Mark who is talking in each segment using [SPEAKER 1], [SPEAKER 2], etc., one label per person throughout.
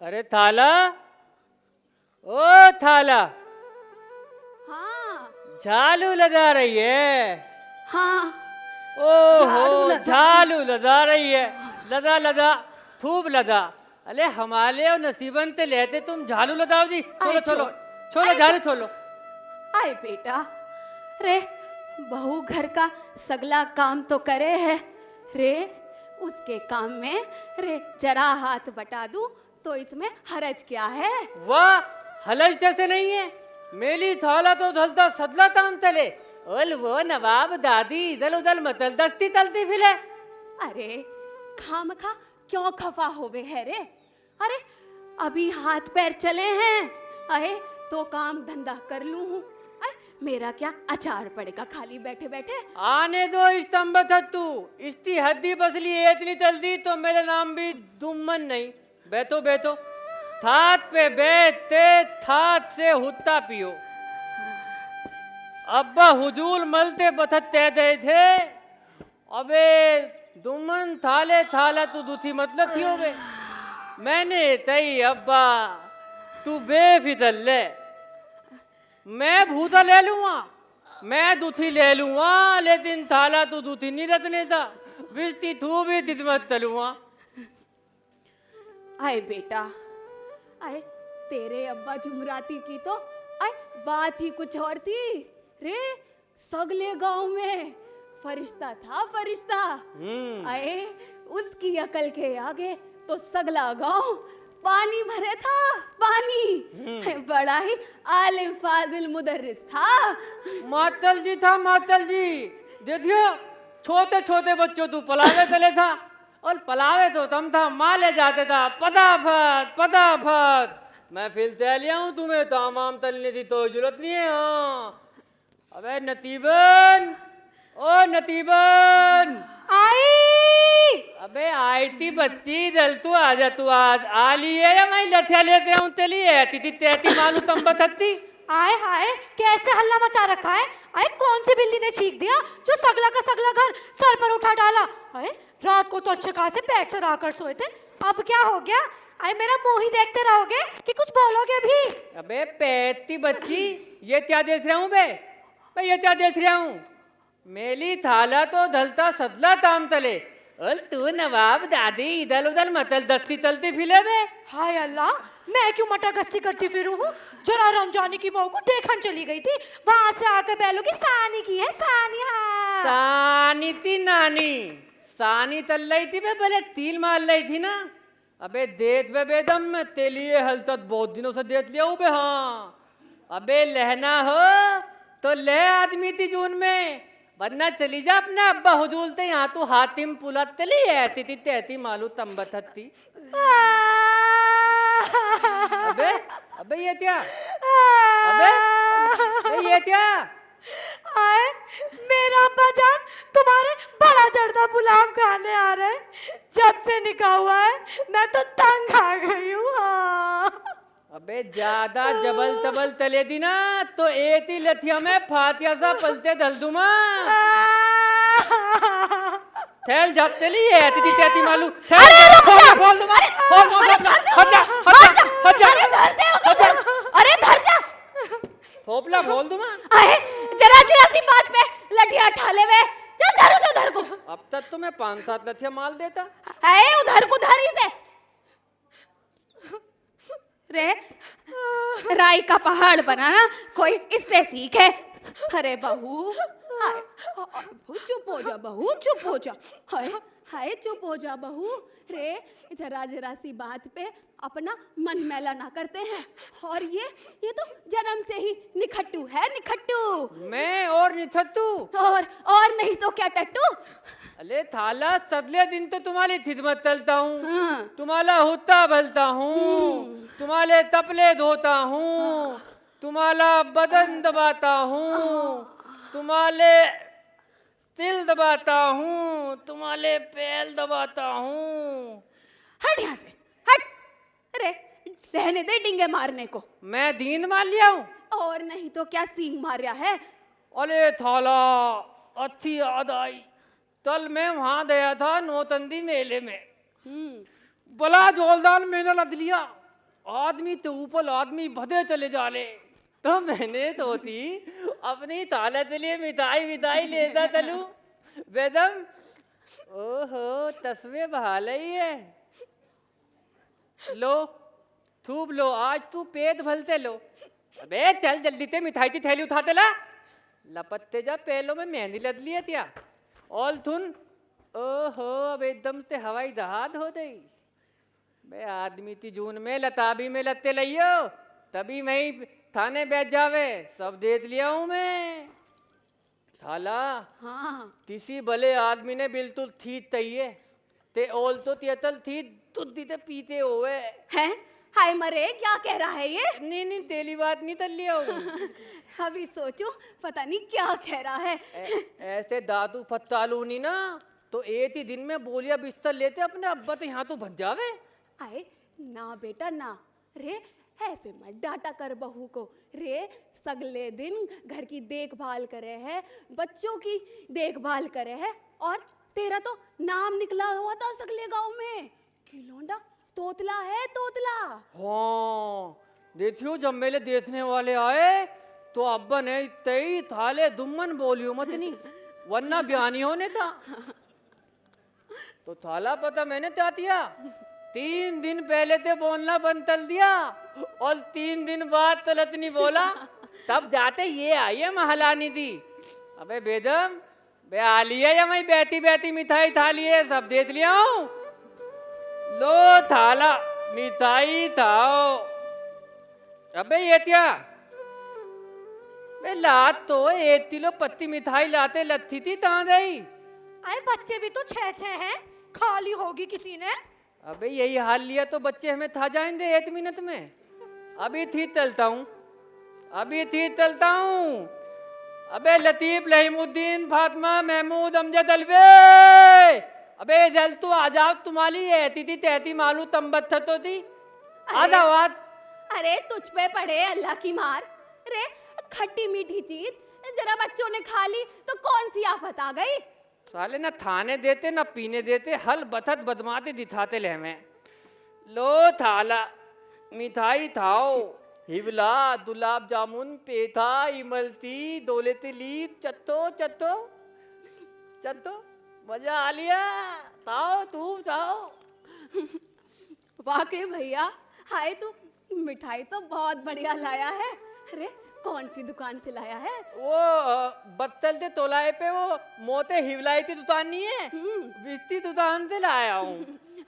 [SPEAKER 1] अरे थाला, ओ थाला,
[SPEAKER 2] हाँ
[SPEAKER 1] झालू लगा रही है।
[SPEAKER 2] हाँ
[SPEAKER 1] ओहो, झालू लगा रही है। लगा लगा, खूब लगा। अरे हमारे और नसीबन ते लेते तुम झालू लगाओ जी। छोड़ो छोड़ो छोड़ो, झालू छोड़ो।
[SPEAKER 2] आए बेटा, रे बहू घर का सगला काम तो करे है रे, उसके काम में रे जरा हाथ बटा दूं तो इसमें हरज क्या है।
[SPEAKER 1] वाह, हलज जैसे नहीं है। मेली थाला तो धलता सदला ताम तले। ओल वो नवाब दादी इधर उधर मतल दस्ती तलती फिले।
[SPEAKER 2] अरे खामखा क्यों खफा होवे है रे। अरे अभी हाथ पैर चले हैं, अरे तो काम धंधा कर लूं हूँ। मेरा क्या अचार पड़ेगा खाली बैठे बैठे।
[SPEAKER 1] आने दो स्तंभ थत्तू, इसकी हद्दी बसली इतनी चलती तो मेरा नाम भी दुम्मन नहीं। बैठो बैठो, थात पे बैठते थात से हुत्ता पियो। अब्बा हुजूल मलते बथत तह दे थे। अबे दुम्मन थाले थाला तू दूसरी मतलब थी होवे। मैंने तई अब्बा तू बेफिक्र ले, मैं भूता ले लूंगा, मैं दूधी ले लूंगा, लेकिन थाला तू दूधी नहीं रखने था। बिजती तू भी खिदमत तलूंगा।
[SPEAKER 2] आए बेटा, आए तेरे अब्बा जुमराती की तो आए बात ही कुछ और थी रे। सगले गांव में फरिश्ता था फरिश्ता। आए उसकी अकल के आगे तो सगला गांव पानी भरे था पानी। बड़ा ही आलिम फाजिल मुदर्रिस था।
[SPEAKER 1] मातल जी था मातल जी। देखियो, छोटे छोटे बच्चों तू पलावे चले था, और पलावे तो तम था माँ ले जाते था पदाफत पदाफत। मैं फिर तय लिया हूँ, तुम्हें तो आमाम तलने की तो जरूरत नहीं है। हाँ अबे नतीबन, ओ नतीबन
[SPEAKER 2] आई।
[SPEAKER 1] अबे आई थी बच्ची, जल तू आजा, तू आज आ ली है या मैं लथिया लेते हूँ तेली है ती तेती मालू तम बथती।
[SPEAKER 3] आए हाय, कैसे हल्ला मचा रखा है। आए कौन सी बिल्ली ने चीख दिया जो सगला का सगला घर सर पर उठा डाला। आए रात को तो अच्छे खासे पेट से रहा कर सोए थे, अब क्या हो गया। आए मेरा मुंह ही देखते रहोगे कि कुछ बोलोगे भी।
[SPEAKER 1] अबे पैती बच्ची, ये क्या देख रहा हूँ बे, ये क्या देख रहा हूँ। मेली थाला तो धलता सदला ताम तले, और तू नवाब दादी इधर उधर मतल दस्ती तलती फिले बे।
[SPEAKER 3] हाय अल्लाह, मैं क्यों मटा गश्ती करती फिरूं हूँ। जरा रमजानी की बहू को देखन चली गई थी, वहां से आकर बैलो की सानी की है सानी। हाँ
[SPEAKER 1] सानी थी नानी, सानी तल रही थी बे, पहले तिल मार रही थी ना। अबे देत बे बेदम में तेलिए हलतत बहुत दिनों से देत लिया हूँ बे। हाँ अबे लहना हो तो ले आदमी थी जून में, वरना चली जा अपने अब्बा हुजूल ते। यहाँ तो हातिम पुलत तली ऐती थी तेती मालू तंबथत थी। अबे अबे ये क्या, अबे ये क्या।
[SPEAKER 3] आए मेरा अब्बा जान तुम्हारे बड़ा जर्दा पुलाव खाने आ रहे हैं। जब से निकाह हुआ है मैं तो तंग आ गई हूँ। हाँ
[SPEAKER 1] अबे ज्यादा जबल तबल तले दी ना तो एती लथिया में फातिया सा पलते धल दूमा। थैल जब चली है ऐती तेती मालू।
[SPEAKER 2] अरे रुक जा,
[SPEAKER 1] खोल दूमा, खोल दूमा, हट जा हट जा।
[SPEAKER 2] अरे धर दे उसे, अरे धर जा।
[SPEAKER 1] थोपला खोल दूमा।
[SPEAKER 2] आए जरा जरा सी बात पे लठिया ठाले वे, चल धर उसे उधर को।
[SPEAKER 1] अब तक तो मैं 5-7 लथिया माल देता।
[SPEAKER 2] है उधर को धर इसे रे। राई का पहाड़ बनाना कोई इससे सीखे। अरे बहू, हाय बहू चुप हो जा, बहू चुप हो जा। हाय हाय चुप हो जा बहू रे। जरा जरा सी बात पे अपना मन मैला ना करते हैं। और ये तो जन्म से ही निखट्टू है, निखट्टू।
[SPEAKER 1] मैं और निथत्तू
[SPEAKER 2] और नहीं तो क्या टट्टू।
[SPEAKER 1] अले थाला सदले दिन तो तुम्हारी खिदमत चलता हूँ।
[SPEAKER 2] हाँ।
[SPEAKER 1] तुम्हारा हुत्ता भलता हूँ, तुम्हारे तपले धोता हूँ, तुम्हारा बदन दबाता हूँ, तुम्हारे तिल दबाता हूँ, तुम्हारे पैल दबाता हूँ।
[SPEAKER 2] हट यहाँ से हट। अरे रहने दे डिंगे मारने को।
[SPEAKER 1] मैं दीन मार लिया हूँ।
[SPEAKER 2] और नहीं तो क्या सींग मारिया है।
[SPEAKER 1] अरे थाला अच्छी याद आई, कल मैं वहां गया था नौतंदी मेले में। बड़ा जोरदार मेला लग लिया। आदमी तो ऊपर आदमी भदे चले जाले, तो मैंने सोची अपनी ताला के लिए मिठाई विठाई लेता चलू। बेदम ओहो तस्वीर बहाल ही है। लो थूब लो, आज तू पेट भलते लो। अबे चल जल्दी से मिठाई की थैली उठाते ला। लपत्ते जा पेलों में मेहंदी लद लिया क्या और थुन। ओहो अब एकदम से हवाई जहाज हो गई। बे आदमी की जून में लताबी में लत्ते लियो, तभी मैं ही थाने बैठ जावे। सब देख लिया हूं मैं। थाला
[SPEAKER 2] हाँ
[SPEAKER 1] किसी भले आदमी ने बिल्कुल थी तइये ते ओल तो तियतल थी तुद्दी ते पीते होवे
[SPEAKER 2] है। हाय मरे क्या कह रहा है ये?
[SPEAKER 1] नहीं नहीं तेली बात नहीं तल लिया हूं।
[SPEAKER 2] अभी सोचू पता नहीं क्या कह रहा है।
[SPEAKER 1] ऐसे दादू फत्तालू नहीं ना तो एक ही दिन में बोलिया बिस्तर लेते अपने अब्बा तो यहाँ तो भज जावे।
[SPEAKER 2] आए ना बेटा ना रे, ऐसे मत डांटा कर बहू को रे। सगले दिन घर की देखभाल करे है, बच्चों की देखभाल करे है, और तेरा तो नाम निकला हुआ था सगले गांव में कि लौंडा तोतला है तोतला।
[SPEAKER 1] हाँ देखियो जब मेरे देखने वाले आए तो अब्बा ने तई थाले दुम्मन बोलियो मत नहीं वरना बयानी होने था। तो थाला पता मैंने क्या किया, 3 दिन पहले से बोलना बंद कर दिया और 3 दिन बाद तलत नहीं बोला। तब जाते ये आई है महलानी थी। अबे बेदम बे आ लिया या मैं बैठी बैठी मिठाई था लिए सब देख लिया हूँ। लो थाला मिठाई थाओ। अबे ये क्या बे लात तो 1 किलो पत्ती मिठाई लाते लत्थी थी कहाँ गई।
[SPEAKER 3] अरे बच्चे भी तो 6-6 हैं, खाली होगी किसी ने।
[SPEAKER 1] अबे यही हाल लिया तो बच्चे हमें था जाएंगे 1 मिनट में। अभी थी चलता हूँ, अभी थी चलता हूँ। अबे लतीफ लहीमुद्दीन फातिमा महमूद अमजद अलवे। अबे जल तू आ जाओ, तुम्हारी ऐती थी तैती मालू तंबत तो थी आधा आवाज।
[SPEAKER 2] अरे तुझ पे पड़े अल्लाह की मार रे, खट्टी मीठी चीज जरा बच्चों ने खा ली तो कौन सी आफत आ गई।
[SPEAKER 1] साले ना थाने देते ना पीने देते, हल बथत बदमाते दिखाते ले हमें। लो थाला मिठाई थाओ, हिवला गुलाब जामुन पेठा इमलती दौलती लीप चत्तो चत्तो चत्तो मजा आ लिया। थाओ तू थाओ।
[SPEAKER 2] वाकई भैया हाय तू मिठाई तो बहुत बढ़िया लाया है। अरे कौन सी दुकान से लाया है?
[SPEAKER 1] वो बत्तल ते तोलाए पे वो मोते हिवलाई थी दुकान नहीं है, बिस्ती दुकान से लाया हूँ।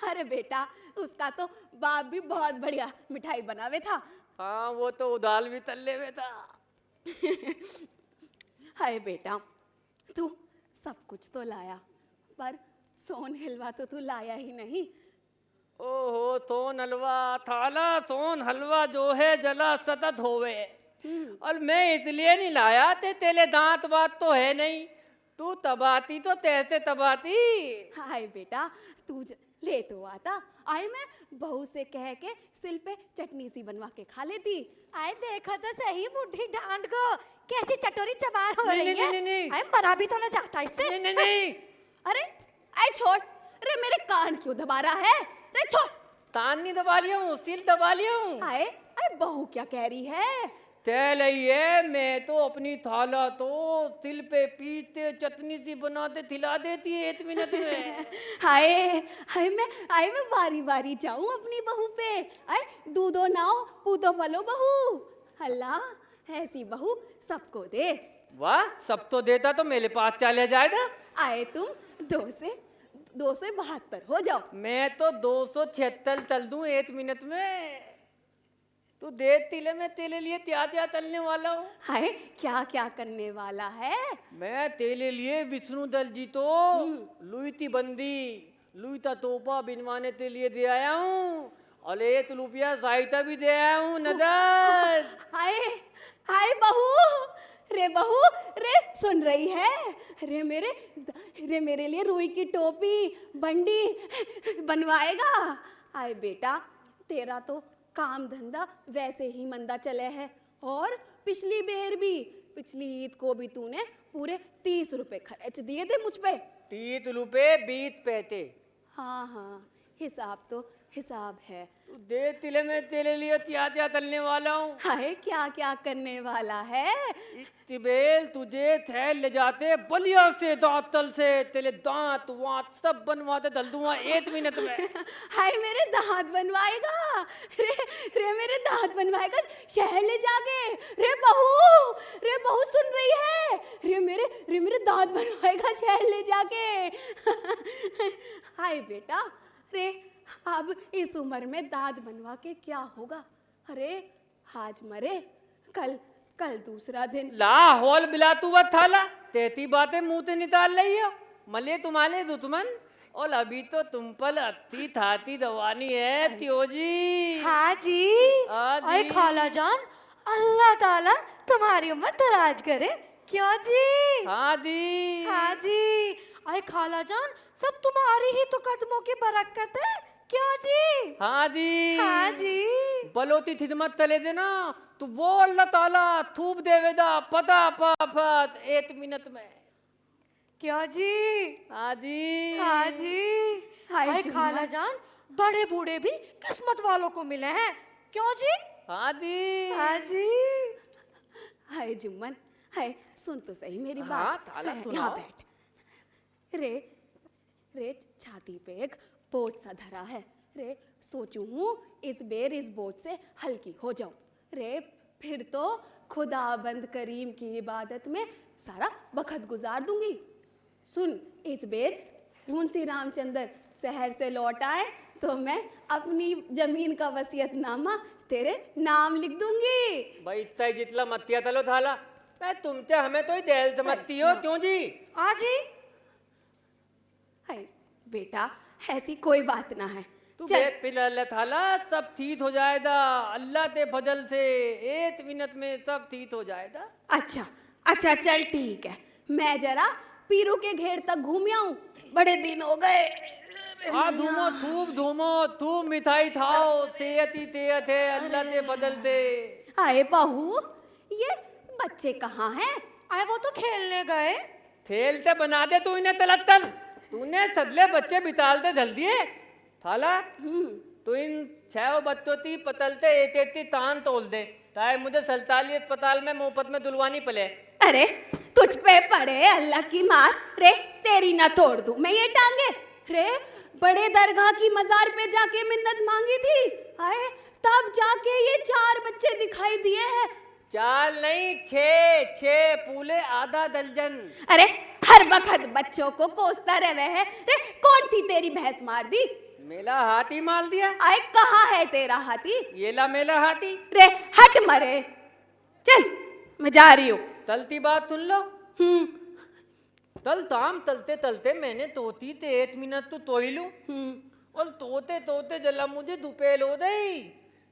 [SPEAKER 2] अरे बेटा उसका तो बाप भी बहुत बढ़िया मिठाई बनावे था।
[SPEAKER 1] हाँ वो तो उदाल भी तल्ले में था।
[SPEAKER 2] हाय बेटा तू सब कुछ तो लाया पर सोन हलवा तो तू लाया ही नहीं।
[SPEAKER 1] ओहो सोन हलवा थाला, सोन हलवा जो है जला सतत होवे। और मैं इसलिए नहीं लाया ते तेले दांत बात तो है नहीं, तू तबाती तो तैसे तबाती।
[SPEAKER 2] हाय बेटा तू ले तो आता, आए मैं बहू से कह के सिल पे चटनी सी बनवा के खा लेती।
[SPEAKER 3] आए देखो तो सही बुढ़ी डांड को कैसी चटोरी चबार हो
[SPEAKER 1] नहीं,
[SPEAKER 3] रही
[SPEAKER 1] नहीं,
[SPEAKER 3] है।
[SPEAKER 1] नहीं, नहीं।
[SPEAKER 3] आए मरा भी तो ना जाता इससे।
[SPEAKER 1] नहीं नहीं नहीं।
[SPEAKER 2] अरे आए छोड़ रे, मेरे कान क्यों दबा रहा है रे? छोड़।
[SPEAKER 1] तान नहीं दबा लिया हूँ, सिल दबा लिया हूँ।
[SPEAKER 2] आए आए बहू क्या कह रही है?
[SPEAKER 1] तय लई है, मैं तो अपनी थाला तो तिल पे पीते चटनी सी बनाते खिला देती है 1 मिनट में।
[SPEAKER 2] हाय हाय मैं बारी बारी जाऊं अपनी बहू पे। आए दूधो नाओ पूतो पलो बहू। अल्लाह ऐसी बहू सबको दे।
[SPEAKER 1] वाह सब तो देता तो मेरे पास चले जाएगा।
[SPEAKER 2] आए तुम 2 से 72 हो जाओ।
[SPEAKER 1] मैं तो 276 चल दूं 1 मिनट में। तू देख तिले में तेरे लिए क्या क्या तलने वाला हूँ।
[SPEAKER 2] हाय क्या क्या करने वाला है?
[SPEAKER 1] मैं तेरे लिए विष्णु दल जी तो लुईती बंदी लुईता तोपा बिनवाने के लिए दे आया हूँ और 1 रुपया सहायता भी दे आया हूँ नजर।
[SPEAKER 2] हाय हाय बहू रे, बहू रे सुन रही है? रे मेरे लिए रुई की टोपी बंडी बनवाएगा। आए बेटा तेरा तो काम धंधा वैसे ही मंदा चले है, और पिछली बेर भी पिछली ईद को भी तूने पूरे 30 रुपए खर्च दिए थे मुझ पे।
[SPEAKER 1] 30 रुपए 20 पैसे।
[SPEAKER 2] हाँ हाँ हिसाब तो हिसाब है।
[SPEAKER 1] तू दे तिले में तेरे लिए क्या क्या तलने वाला हूँ।
[SPEAKER 2] हाय क्या क्या करने वाला है?
[SPEAKER 1] तिबेल तुझे थैल ले जाते बलिया से दांत तल से तेरे दांत वात सब बनवाते धल दूंगा 1 मिनट में।
[SPEAKER 2] हाय मेरे दांत बनवाएगा। रे रे मेरे दांत बनवाएगा शहर ले जाके। रे बहू सुन रही है? रे मेरे दांत बनवाएगा शहर ले जाके। हाय बेटा, रे अब इस उम्र में दांत बनवा के क्या होगा? अरे आज मरे कल दूसरा दिन।
[SPEAKER 1] ला होल बिला तू वत थाला तेती बातें मुंह ते निकाल रही हो। मले तुम्हारे दुश्मन और अभी तो तुम पर अत्ती थाती दवानी है त्योजी।
[SPEAKER 3] हाँ जी।
[SPEAKER 1] हाँ
[SPEAKER 3] अरे
[SPEAKER 1] जी।
[SPEAKER 3] खाला जान, अल्लाह ताला तुम्हारी उम्र दराज करे। क्यों जी?
[SPEAKER 1] हाँ जी।
[SPEAKER 3] हाँ जी। अरे खाला जान, सब तुम्हारी ही तो कदमों की बरकत है। क्यों जी?
[SPEAKER 1] हाँ जी।
[SPEAKER 3] हाँ जी।
[SPEAKER 1] बलोती खिदमत तले देना तू वो अल्लाह ताला थूप देवेदा पता पापत 1 मिनट में।
[SPEAKER 3] क्यों जी?
[SPEAKER 1] हाँ जी।
[SPEAKER 3] हाँ जी।
[SPEAKER 2] हाय
[SPEAKER 3] अरे
[SPEAKER 2] जुम्मा।
[SPEAKER 3] खाला जान, बड़े बूढ़े भी किस्मत वालों को मिले हैं। क्यों जी?
[SPEAKER 1] हाँ जी।
[SPEAKER 3] हाँ जी।
[SPEAKER 2] हाय जुम्मन, हाय सुन तो सही मेरी
[SPEAKER 1] हाँ,
[SPEAKER 2] बात।
[SPEAKER 1] ताला
[SPEAKER 2] यहाँ
[SPEAKER 1] सुनाओ।
[SPEAKER 2] बैठ। रे छाती पे एक बोझ सा धरा है। रे सोचू हूँ इस बेर इस बोझ से हल्की हो जाऊं। रे फिर तो खुदाबंद करीम की इबादत में सारा वक्त गुजार दूंगी। सुन, इस बेर मुंशी रामचंद्र शहर से लौट आए तो मैं अपनी जमीन का वसीयतनामा तेरे नाम लिख दूंगी।
[SPEAKER 1] भाई इतना ही जितला मत्तिया तलो थाला तुमसे हमें तो ही दहल समझती हो क्यों जी।
[SPEAKER 3] हाँ जी।
[SPEAKER 2] हाय बेटा, ऐसी कोई बात ना है।
[SPEAKER 1] तू
[SPEAKER 2] चल।
[SPEAKER 1] पिला थाला सब ठीक हो जाएगा अल्लाह ते फजल से 1 मिनट में सब ठीक हो जाएगा।
[SPEAKER 2] अच्छा चल ठीक है, मैं जरा पीरू के घेर तक घूम आऊं, बड़े दिन हो गए।
[SPEAKER 1] हाँ धूमो खूब मिठाई खाओ सेहत है अल्लाह ते फजल से।
[SPEAKER 2] आए बहू, ये बच्चे कहाँ हैं?
[SPEAKER 3] अरे वो तो खेलने गए।
[SPEAKER 1] खेल ते बना दे तू इन्हें तलतल। तूने सदले बच्चे बितालते धल दिए थाला। तू इन 6 बच्चों ती पतलते एते तान तोल दे ताए मुझे सरकारी अस्पताल में मुफ्त में दुलवानी पले।
[SPEAKER 2] अरे तुझ पे पड़े अल्लाह की मार। रे तेरी ना तोड़ दूं मैं ये टांगे। रे बड़े दरगाह की मजार पे जाके मिन्नत मांगी थी, आए तब जाके ये 4 बच्चे दिखाई दिए हैं।
[SPEAKER 1] 4 नहीं 6 पूले आधा दर्जन।
[SPEAKER 2] अरे हर वक्त बच्चों को कोसता रहे है। रे कौन सी तेरी भैंस मार दी?
[SPEAKER 1] मेला हाथी मार दिया।
[SPEAKER 2] आए कहाँ है तेरा हाथी?
[SPEAKER 1] ये ला मेला हाथी।
[SPEAKER 2] रे हट मरे, चल मैं जा रही हूँ।
[SPEAKER 1] तलती बात सुन लो। तल ताम तलते तलते मैंने तोती ते 1 मिनट तो तोई लूं और तोते जला मुझे दुपेल हो गई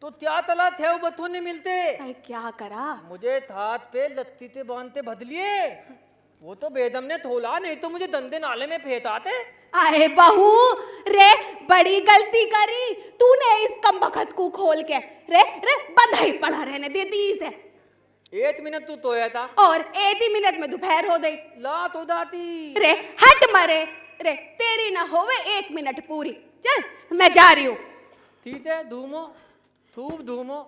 [SPEAKER 1] तो क्या तला थे वो बथों ने मिलते।
[SPEAKER 2] आए क्या करा?
[SPEAKER 1] मुझे हाथ पे लत्ती ते बांधते बदलिए वो तो बेदम ने थोला नहीं तो मुझे दंदे नाले में फेंकाते।
[SPEAKER 2] आए बहू, रे बड़ी गलती करी तूने इस कमबख्त को खोल के। रे बधाई पड़ा रहने देती इसे।
[SPEAKER 1] 1 मिनट तू तोया था
[SPEAKER 2] और 1 ही मिनट में दोपहर हो गई।
[SPEAKER 1] ला तो दाती।
[SPEAKER 2] रे हट मरे, रे तेरी ना होवे 1 मिनट पूरी। चल मैं जा रही हूँ।
[SPEAKER 1] ठीक है धूमो खूब धूमो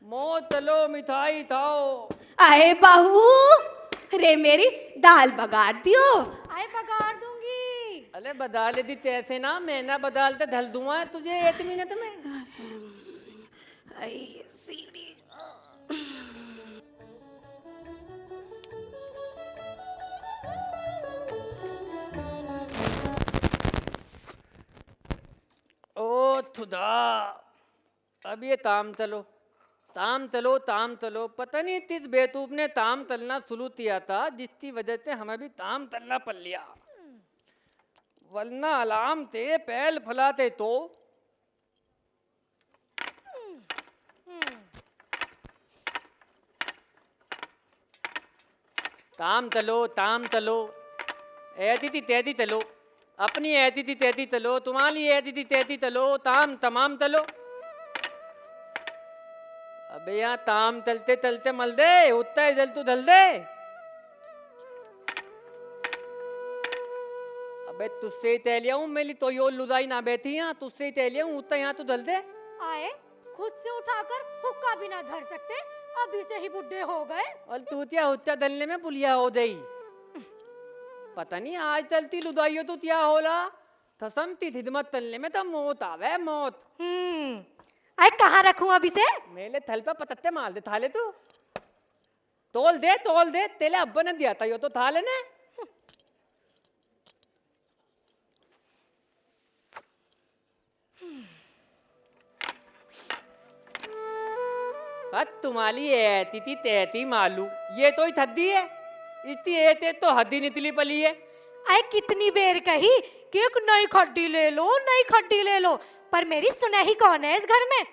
[SPEAKER 1] मो चलो मिठाई खाओ।
[SPEAKER 2] आए बहू, रे मेरी दाल बगाड़ दियो।
[SPEAKER 3] अरे बगाड़ दूंगी।
[SPEAKER 1] अरे बदल दी तैसे ना मैं ना बदलते धल दूंगा तुझे 1 मिनट में।
[SPEAKER 2] आई सीढ़ी।
[SPEAKER 1] ओ खुदा अब ये ताम तलो पता नहीं किस बेतूब ने ताम तलना शुरू किया था जिसकी वजह से हमें भी ताम तलना पड़ लिया वरना अलार्म थे पैल फलाते तो। ताम तलो ऐती थी तैती तलो अपनी ऐती थी तैती तलो तुम्हारी ऐती थी तैती तलो ताम तमाम तलो। अबे यहाँ ताम तलते तलते मल दे उतना ही जल तू धल दे। अबे तुझसे ही तय लिया हूँ, मेरी तो यो लुदाई ना बैठी यहाँ, तुझसे ही तय लिया हूँ, उतना यहाँ तो धल दे।
[SPEAKER 3] आए खुद से उठाकर हुक्का भी ना धर सकते, अभी से ही बुढ़े हो गए।
[SPEAKER 1] और तूतिया हुच्चा दलने में पुलिया हो गई। पता नहीं आज चलती लुदाई हो तो क्या होला, थसमती खिदमत तलने में तो मौत आवे मौत।
[SPEAKER 3] आए कहाँ रखूं अभी से?
[SPEAKER 1] मेले थल पे पतत्ते मार दे थाले तू, तोल दे, तेले अब्बा ने दिया था यो तो थाले ने। तुम्हारी ऐती थी तैती मालू, ये तो ही थद्दी है, इतनी ऐते तो हद्दी नितली पली है।
[SPEAKER 3] आए कितनी बेर कही कि एक नई खड्डी ले लो, नई खड्डी ले लो, पर मेरी सुनही कौन है इस घर में?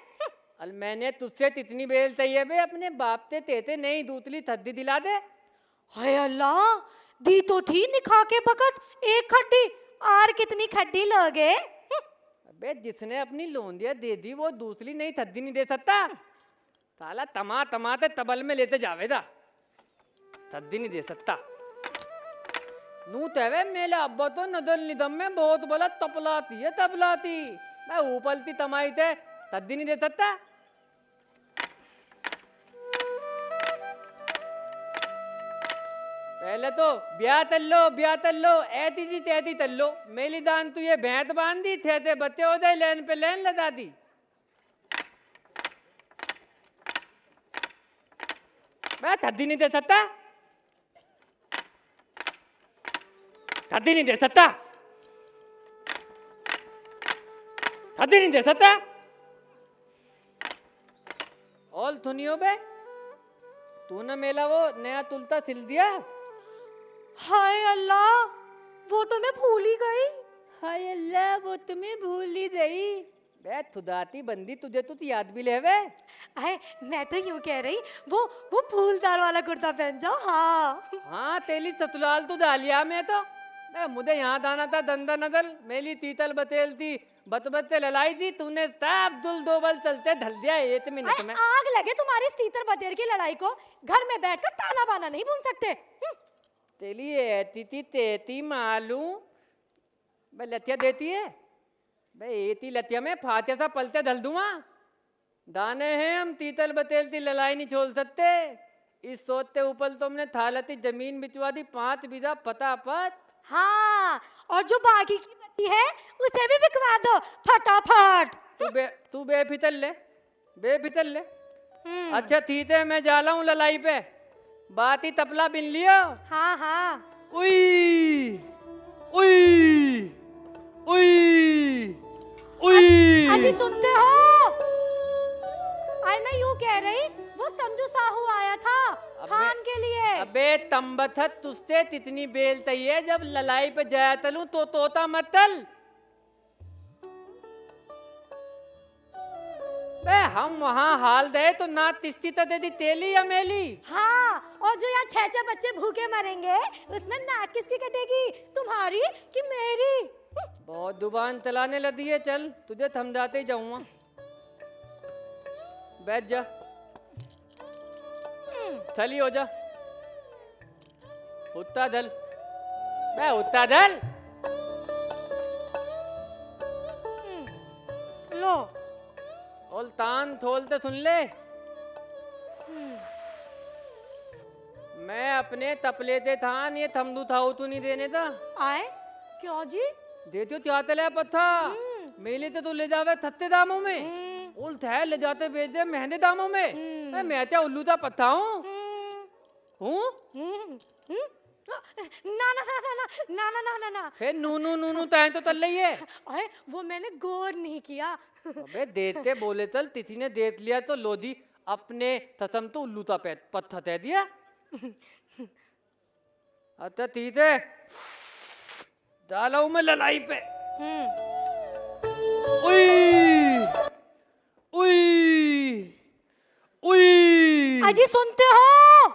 [SPEAKER 1] अल मैंने तुझसे तितनी बेल तैये बे, अपने बाप ते तेते नहीं दूतली थद्दी दिला दे।
[SPEAKER 3] हाय अल्लाह, दी तो थी निखा के बकत एक खड्डी, और कितनी खड्डी लोगे?
[SPEAKER 1] अबे जिसने अपनी लोंदिया दे दी वो दूसरी नहीं थद्दी नहीं दे सकता। साला तमा तमाते तबल में लेते जावेदा, थद्दी नहीं दे सकता। नू तवे मेले अब्बा तो नदल निदम में बहुत बड़ा तपलाती है, तपलाती मैं ऊपलती तमाई थे, थद्दी नहीं दे सकता। पहले तो ब्याह तल्लो ऐती जी तैती तल्लो, मेली दान तू ये भैंत बांध दी थे बच्चे हो जाए, लेन पे लेन लगा दी। मैं थद्दी नहीं दे सकता, थद्दी नहीं दे सकता, थद्दी नहीं दे सकता। और सुनियो बे, तूने मेला वो नया तुलता सिल दिया?
[SPEAKER 3] हाय अल्लाह, वो तो मैं भूल ही गई।
[SPEAKER 1] हाय अल्लाह, वो तुम्हें भूल ही गई। बे खुदाती बंदी, तुझे तो याद भी ले वे।
[SPEAKER 3] अरे मैं तो यूं कह रही, वो फूलदार वाला कुर्ता पहन जाओ।
[SPEAKER 1] हाँ तेली सतुलाल तो डालिया मैं तो, मैं मुझे यहाँ दाना था दंदा नदल, मेली तीतल बतेल थी बतबत्ते ललाई थी, तूने सब दुल दो बल चलते ढल दिया एक मिनट में।
[SPEAKER 3] आग लगे तुम्हारी इस तीतर बतेर की लड़ाई को, घर में बैठकर ताना बाना नहीं बुन सकते।
[SPEAKER 1] तेली ऐती थी तेती मालूम, बे लतिया देती है बे, एती लतिया में फाते सा पलते धल दूंगा। दाने हैं हम तीतल बतेल थी ललाई नहीं छोड़ सकते। इस सोचते ऊपर तुमने थालती जमीन बिचवा दी 5 बीघा फटाफट।
[SPEAKER 3] हाँ, और जो बाकी की बची है उसे भी बिकवा दो फटाफट।
[SPEAKER 1] तू बेफितर ले, बेफितर ले। अच्छा ठीक है, मैं जा रहा हूँ ललाई पे, बात ही तपला बिन लियो।
[SPEAKER 3] हाँ हाँ।
[SPEAKER 1] उई उई उई उई।
[SPEAKER 3] अजी सुनते हो? अरे मैं यूं कह रही, वो समझू साहू आया था खान के लिए।
[SPEAKER 1] अबे तंबथत तुझसे तितनी बेल तई है, जब ललाई पे जाया तलू तो तोता मत तल। बे हम वहाँ हाल दे तो ना तिस्ती दे दी तेली या मेली।
[SPEAKER 3] हाँ, और जो यहाँ 6 बच्चे भूखे मरेंगे उसमें नाक किसकी कटेगी, तुम्हारी कि मेरी?
[SPEAKER 1] बहुत जुबान चलाने लगी है, चल तुझे थमजाते ही जाऊंगा। बैठ जा, चली हो जा, उत्ता धल, बे उत्ता धल।
[SPEAKER 3] लो
[SPEAKER 1] और तान थोलते सुन ले, मैं अपने तपले ते थान ये थमदू था तू नहीं देने था।
[SPEAKER 3] आए क्यों जी?
[SPEAKER 1] देती हो क्या तले पत्था, मेले ते तू ले जावे थत्ते दामों में, उल थे ले जाते बेच दे महंगे दामों में। मैं क्या उल्लू था पत्था हूँ?
[SPEAKER 3] ना ना ना ना ना ना ना ना ना ना।
[SPEAKER 1] फिर नू तैं तो तल रही है।
[SPEAKER 3] अरे वो मैंने गौर नहीं किया।
[SPEAKER 1] अबे देते बोले चल, तिथि ने देख लिया तो लोधी अपने तसम तो उल्लू था पत्था तय दिया। अच्छा ठीक है, डाला मैं ललाई पे। उई उई उई।
[SPEAKER 3] अजी सुनते हो?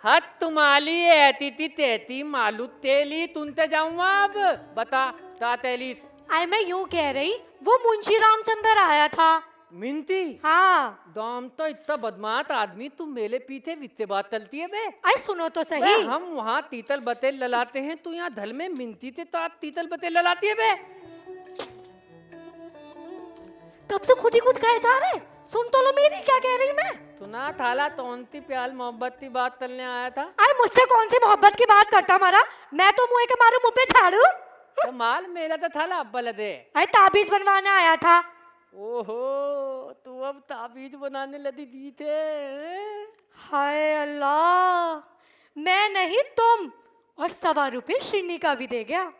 [SPEAKER 1] हद तुम्हारी ऐती थी तेती मालू तेली तुनते जाऊंगा अब, बता ता तेली।
[SPEAKER 3] आई मैं यूं कह रही, वो मुंशी रामचंद्र आया था।
[SPEAKER 1] मिनती
[SPEAKER 3] हाँ
[SPEAKER 1] दाम तो इतना बदमाश आदमी, तुम मेले पीछे वित्ते बात चलती है बे।
[SPEAKER 3] आई सुनो तो
[SPEAKER 1] बे,
[SPEAKER 3] सही।
[SPEAKER 1] हम वहाँ तीतल बतेल ललाते हैं, तू यहाँ धल में मिनती थे तो आज तीतल बतेल ललाती है बे।
[SPEAKER 3] तब तो खुद ही खुद कहे जा रहे, सुन तो लो मेरी क्या कह रही मैं।
[SPEAKER 1] सुना थाला तोनती प्याल मोहब्बत की बात चलने आया था।
[SPEAKER 3] आई मुझसे कौन सी मोहब्बत की बात करता मारा, मैं तो मुँह के मारू मुँह पे झाड़ू।
[SPEAKER 1] तो माल मेरा तो थाला अब्बा लदे।
[SPEAKER 3] आई ताबीज बनवाने आया था।
[SPEAKER 1] ओहो, तू अब ताबीज बनाने लगी दी थे।
[SPEAKER 3] हाय अल्लाह, मैं नहीं तुम, और 1.25 रुपए श्रीनी का भी दे गया।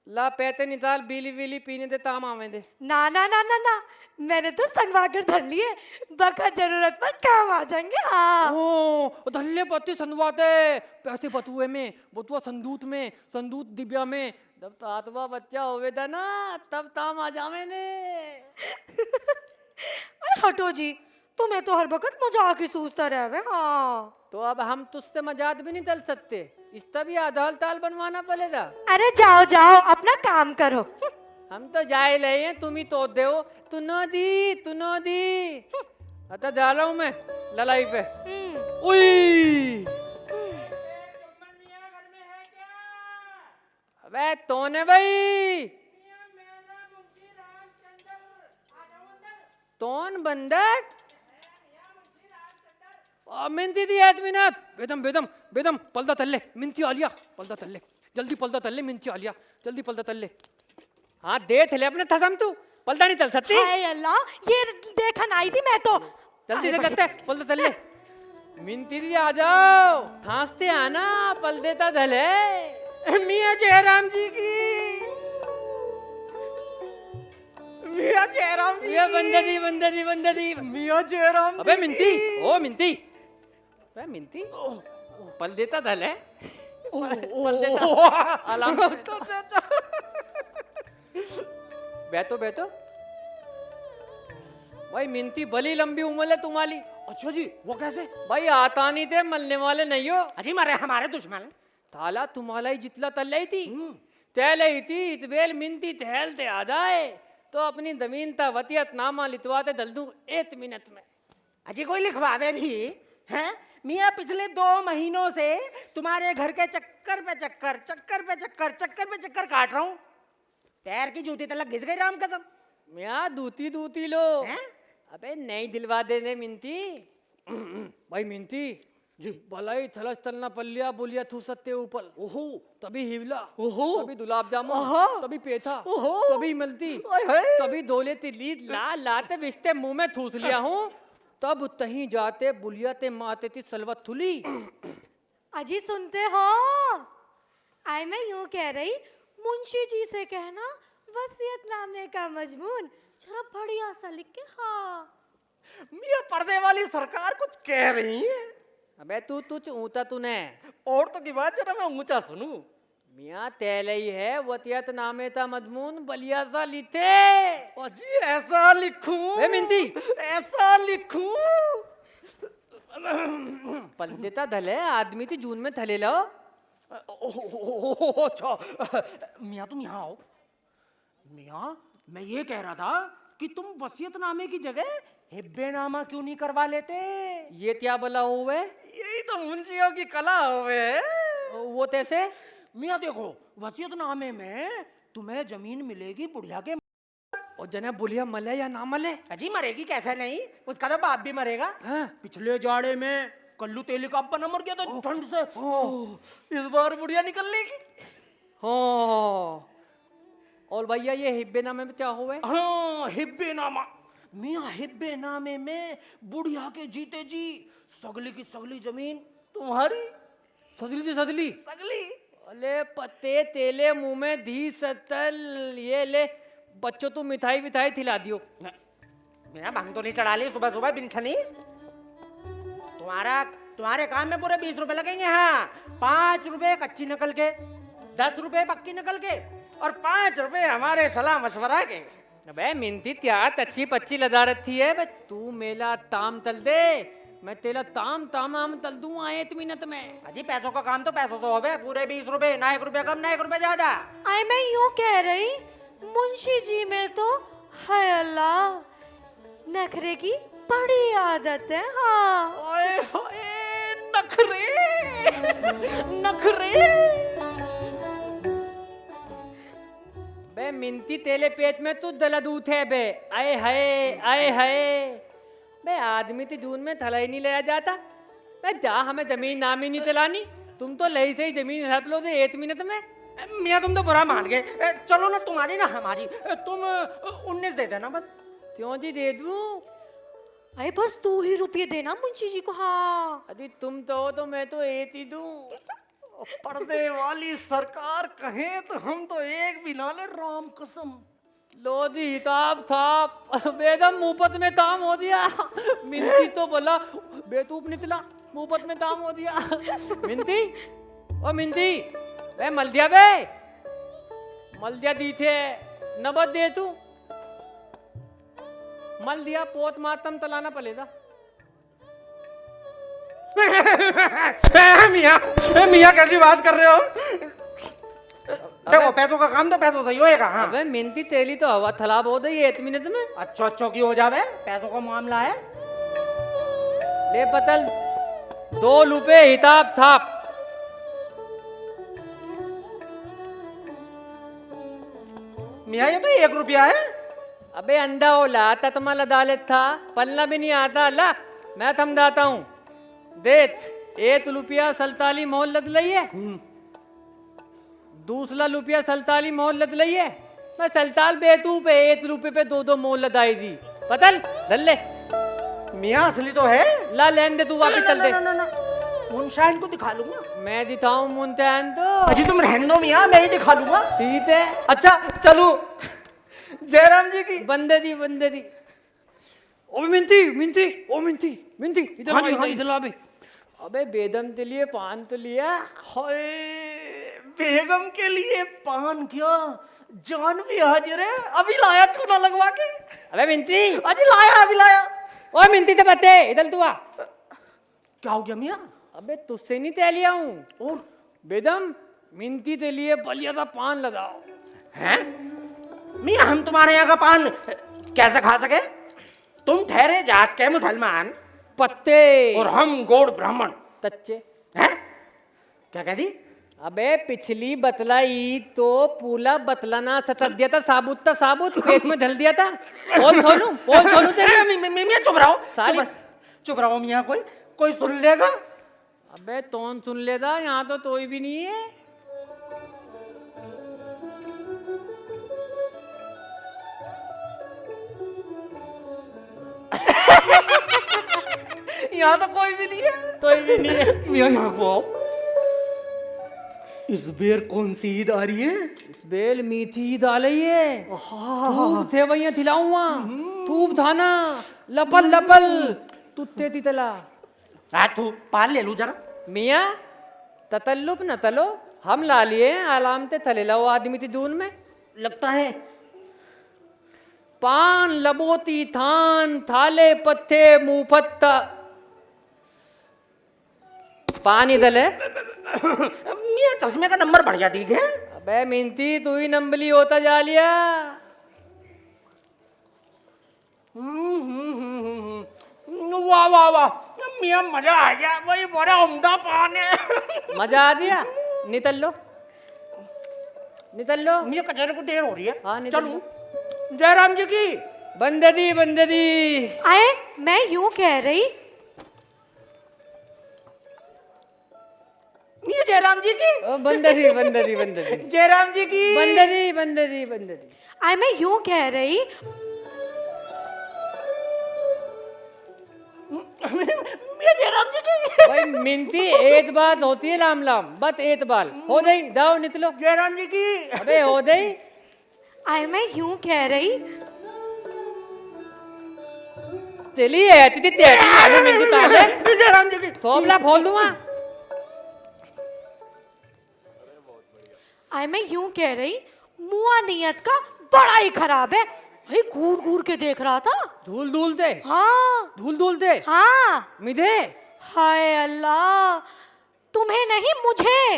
[SPEAKER 1] ला पैते निकाल, बीली बीली पीने दे ताम आवे दे।
[SPEAKER 3] ना ना ना ना ना, मैंने तो संगवा कर धर लिए, बखत जरूरत पर काम आ जाएंगे। हाँ
[SPEAKER 1] ओ धल्ले पत्ती संदवाते पैसे बतुए में, बतुआ संदूत में, संदूत दिव्या में। जब तातवा बच्चा होवे था ना तब ताम आ जावे ने।
[SPEAKER 3] अरे हटो जी, तुम्हें तो हर वक्त मजाक ही सूझता रहे। हाँ
[SPEAKER 1] तो अब हम तुझसे मजाक भी नहीं चल सकते, इसका भी आधार ताल बनवाना पड़ेगा।
[SPEAKER 3] अरे जाओ जाओ अपना काम करो।
[SPEAKER 1] हम तो जाए ले हैं, तुम ही तो दे हो। तू नो दी। अच्छा जा रहा हूँ मैं ललाई पे। उई अबे तोने भाई, तोन बंदर मिनती दी आदमीनाथ। बेदम बेदम बेदम पलदा तल्ले मिनती आलिया, पलदा तल्ले जल्दी, पलदा तल्ले मिनती आलिया जल्दी, पलदा तल्ले। हाँ दे थले अपने थसम, तू पलदा नहीं तल सकती।
[SPEAKER 3] हाय अल्लाह, ये देखन आई थी मैं तो।
[SPEAKER 1] जल्दी से करते पलदा तल्ले। मिनती दी आ जाओ, थांसते आना, पल देता धले।
[SPEAKER 4] मियाँ जयराम जी की, मियाँ जयराम जी
[SPEAKER 1] ये बंदे दी।
[SPEAKER 4] मियाँ जयराम
[SPEAKER 1] अबे
[SPEAKER 4] जी
[SPEAKER 1] मिनती,
[SPEAKER 4] की।
[SPEAKER 1] ओ मिनती, अबे मिनती पल देता धले। पल देता आलाम बैठो बैठो। भाई मिनती भली लंबी उम्र है तुम्हारी।
[SPEAKER 4] अच्छा जी, वो कैसे?
[SPEAKER 1] भाई आता नहीं थे, मलने वाले नहीं हो।
[SPEAKER 4] अजी मारे हमारे दुश्मन।
[SPEAKER 1] थाला तुम्हारा ही जितला तल रही थी, तैल ही थी। इतबेल मिनती तहल ते आ जाए तो अपनी जमीन ता वतियत नामा लिखवाते दल दूं 1 मिनट में।
[SPEAKER 4] अजी कोई लिखवावे भी हैं? मियाँ पिछले 2 महीनों से तुम्हारे घर के चक्कर पे चक्कर काट रहा हूँ। पैर की जूती तलक घिस गई राम कसम।
[SPEAKER 1] मियाँ दूती लो।
[SPEAKER 4] हैं?
[SPEAKER 1] अबे नहीं दिलवा देने मिनती। भाई मिनती जी, भलाई थलस तलना पल्लिया बोलिया थू सत्ते ऊपर। ओहो तभी हिवला,
[SPEAKER 4] ओहो
[SPEAKER 1] तभी गुलाब जामुन,
[SPEAKER 4] आहा,
[SPEAKER 1] तभी पेठा,
[SPEAKER 4] ओहो,
[SPEAKER 1] तभी मिलती,
[SPEAKER 4] ओए होए,
[SPEAKER 1] तभी दोले तिली लाते बिस्ते मुंह में थूस लिया हूँ। तब तहीं जाते बुलिया ते माते थी सलवत थुली।
[SPEAKER 3] अजी सुनते हो, आई मैं यूं कह रही, मुंशी जी से कहना वसीयतनामे का मजमून जरा बढ़िया सा लिख के। हाँ
[SPEAKER 4] मियाँ पर्दे वाली सरकार कुछ कह रही है।
[SPEAKER 1] अबे तू तुझ ऊँचा तूने
[SPEAKER 4] औरतों की बात जरा मैं ऊंचा सुनूं।
[SPEAKER 1] मियाँ तेले ही है वतियत नामे था मजमून बलिया सा लिखे।
[SPEAKER 4] अजी ऐसा लिखूं,
[SPEAKER 1] ए मिनती
[SPEAKER 4] ऐसा लिखूं।
[SPEAKER 1] पल देता धले आदमी थी जून में थले लो।
[SPEAKER 4] अच्छा मियाँ तुम यहाँ आओ। मियाँ मैं ये कह रहा था कि तुम वसीयतनामे की जगह हिब्बेनामा क्यों नहीं करवा लेते?
[SPEAKER 1] ये क्या बोला हुए?
[SPEAKER 4] यही तो मुंशियों की कला हुए।
[SPEAKER 1] वो तैसे?
[SPEAKER 4] मियाँ देखो, वसीयतनामे में तुम्हें जमीन मिलेगी बुढ़िया के।
[SPEAKER 1] और जना बुलिया मले या ना मले?
[SPEAKER 4] अजी मरेगी कैसे नहीं, उसका तो बाप भी मरेगा।
[SPEAKER 1] हाँ?
[SPEAKER 4] पिछले जाड़े में कल्लू तेली का अपना मर गया था ठंड से। इस बार बुढ़िया निकल लेगी।
[SPEAKER 1] हाँ। और भैया ये हिब्बेनामे में क्या हुए?
[SPEAKER 4] हाँ हिब्बेनामा। मियाँ हिब्बेनामे में बुढ़िया के जीते जी सगली की सगली जमीन तुम्हारी।
[SPEAKER 1] सदली थी सदली।
[SPEAKER 4] सगली।
[SPEAKER 1] अले पत्ते तेले मुंह में धी सतल। ये ले बच्चों तू मिठाई विठाई खिला दियो।
[SPEAKER 4] मेरा भंग तो नहीं चढ़ा ली सुबह सुबह बिनछनी। तुम्हारे काम में पूरे 20 रुपए लगेंगे। हाँ 5 रुपए कच्ची नकल के, 10 रुपए पक्की नकल के और 5 रुपए हमारे सलाह मशवरा के।
[SPEAKER 1] अबे मिनती क्या अच्छी पच्ची लदा रखी है बे। तू मेला ताम तल दे, मैं तेला ताम ताम तल दूं आए 1 मिनट में।
[SPEAKER 4] अजी पैसों का काम तो पैसों से होवे। पूरे 20 रुपए, ना 1 रुपया कम ना 1 रुपया ज्यादा।
[SPEAKER 3] आई मैं यूं कह रही, मुंशी जी में तो हाय अल्लाह नखरे की बड़ी आदत है। हाँ
[SPEAKER 4] ओए होए, नखरे नखरे।
[SPEAKER 1] बे मिनती तेले पेट में तू दलदूत है बे। आए हाय आए हाय। बे आदमी तो जून में थला ही नहीं लिया जाता। बे जा हमें जमीन नामी नहीं चलानी। तुम तो लही से ही जमीन हड़प लो थे 1 मिनट में।
[SPEAKER 4] मियाँ तुम तो बुरा मान गए। चलो ना, तुम्हारी ना हमारी। तुम 19 दे देना बस।
[SPEAKER 1] क्यों जी दे दूं?
[SPEAKER 3] अरे बस 2 ही रुपये देना मुंशी जी को। हाँ
[SPEAKER 1] अरे तुम तो हो तो मैं तो 1 ही दूं।
[SPEAKER 4] पर्दे वाली सरकार कहे तो हम तो एक भी ना ले, राम कसम।
[SPEAKER 1] लो जी हिताब थाप बेदम मुंहपत में ताम हो दिया। मिनती तो बोला बेतूब निकला, मुंहपत में ताम हो दिया। मिनती ओ मिनती बे मल दिया बे, मल दिया दी थे नबद दे तू मल दिया पोत मातम तलाना पलेगा।
[SPEAKER 4] मियाँ मियाँ कैसी बात कर रहे हो? देखो पैसों का काम तो पैसों से ही होएगा। हाँ।
[SPEAKER 1] अबे मिनती तेली तो हवा थलाब हो गई 1 मिनट में।
[SPEAKER 4] अच्छो अच्छो की हो जावे, पैसों का मामला है।
[SPEAKER 1] ले पतल 2 रुपए हिताब थाप।
[SPEAKER 4] मियाँ ये तो 1 रुपया है।
[SPEAKER 1] अबे अंडा होला ततमल अदालत था, पलना भी नहीं आता। ला मैं थम दाता हूँ। देत 1 रुपया सलताली मोहल लद लइए, दूसरा रुपया सलताली मोहल लद लइए। मैं सलताल बेतू पे 1 रुपये पे 2 मोहल लदाई दी। पतल धल ले।
[SPEAKER 4] मियाँ असली तो है।
[SPEAKER 1] ला लेन दे तू वापिस चल दे।
[SPEAKER 4] मुनशाइन को दिखा लूंगा।
[SPEAKER 1] मैं दिखाऊं मुंतैन तो
[SPEAKER 4] अजी तुम रहने दो मियाँ, मैं ही दिखा लूंगा।
[SPEAKER 1] ठीक है।
[SPEAKER 4] अच्छा चलो जयराम जी की।
[SPEAKER 1] बंदे दी ओ मिनती मिनती ओ मिनती मिनती इधर
[SPEAKER 4] हाँ
[SPEAKER 1] आ,
[SPEAKER 4] जी, हाँ
[SPEAKER 1] इधर
[SPEAKER 4] जी।
[SPEAKER 1] आ बे। अबे बेदम के लिए पान तो लिया।
[SPEAKER 4] हाय, बेगम के लिए पान क्या, जान भी हाजिर है। अभी लाया चूना लगवा के।
[SPEAKER 1] अबे मिनती
[SPEAKER 4] अजी लाया, अभी लाया।
[SPEAKER 1] ओ मिनती तो बते इधर तू आ।
[SPEAKER 4] क्या हो गया मियाँ?
[SPEAKER 1] अबे तुझसे नहीं तय लिया हूँ
[SPEAKER 4] और
[SPEAKER 1] बेदम मिनती के लिए बलिया का पान लगाओ।
[SPEAKER 4] हैं? मियाँ हम तुम्हारे यहाँ का पान कैसे खा सके? तुम ठहरे जात के मुसलमान
[SPEAKER 1] पत्ते
[SPEAKER 4] और हम गोड़ ब्राह्मण।
[SPEAKER 1] तच्चे।
[SPEAKER 4] हैं? क्या कह दी?
[SPEAKER 1] अबे पिछली बतलाई तो पूला बतलाना सतत दिया था, साबुत पेट में ढल दिया था। बोल खोलू तेरी।
[SPEAKER 4] मियाँ चुप रहो,
[SPEAKER 1] साली-
[SPEAKER 4] चुप रहो मियाँ। कोई सुन लेगा।
[SPEAKER 1] अबे कौन सुन लेगा, यहाँ तो कोई भी नहीं है।
[SPEAKER 4] यहाँ तो कोई भी नहीं है।
[SPEAKER 1] कोई भी नहीं है।
[SPEAKER 4] मियाँ यहाँ को आओ। इस बेर कौन सी ईद आ रही है?
[SPEAKER 1] इस बेल मीठी डालिए, थूप थे वही थिलाऊंगा, थूप थाना लपल तुत्ते तितला।
[SPEAKER 4] तू पाल ले लू जरा।
[SPEAKER 1] मियाँ ततल्लुप न तलो, हम ला लिए आलामते थले लो आदमी थी जून में।
[SPEAKER 4] लगता है
[SPEAKER 1] पान लबोती थान थाले पत्ते मुंह पत्ता पानी दले।
[SPEAKER 4] मियाँ चश्मे का नंबर बढ़ गया, ठीक है।
[SPEAKER 1] अबे मिनती तू ही नंबली होता जा लिया।
[SPEAKER 4] वाह वाह वाह मियाँ मजा आ गया, वही बड़ा उम्दा पान है।
[SPEAKER 1] मजा आ दिया। निकल लो
[SPEAKER 4] मियाँ कचहरे को देर हो रही है।
[SPEAKER 1] हाँ, निकल
[SPEAKER 4] चलो जयराम जी की।
[SPEAKER 1] बंदे दी
[SPEAKER 3] आए मैं यूं कह रही,
[SPEAKER 4] मियाँ जयराम जी की।
[SPEAKER 1] ओ बंदे दी
[SPEAKER 4] जयराम जी की।
[SPEAKER 1] बंदे दी
[SPEAKER 3] आए मैं यूं कह रही,
[SPEAKER 4] मियाँ जयराम जी की।
[SPEAKER 1] भाई मिनती एक बात होती है लाम बत एक बाल हो गई जाओ निकलो।
[SPEAKER 4] जयराम जी की।
[SPEAKER 1] अबे हो गई।
[SPEAKER 3] आए मैं यूं कह रही,
[SPEAKER 1] चलिए तिथि तेरी मिनती ताले
[SPEAKER 4] जयराम जी की।
[SPEAKER 1] थोबला खोल दूंगा।
[SPEAKER 3] आए मैं यूं कह रही, मुआ नियत का बड़ा ही खराब है। भाई घूर के देख रहा था।
[SPEAKER 1] धूल दे
[SPEAKER 3] हाँ
[SPEAKER 1] धूल दे
[SPEAKER 3] हाँ।
[SPEAKER 1] मिधे।
[SPEAKER 3] हाय अल्लाह, तुम्हें नहीं मुझे।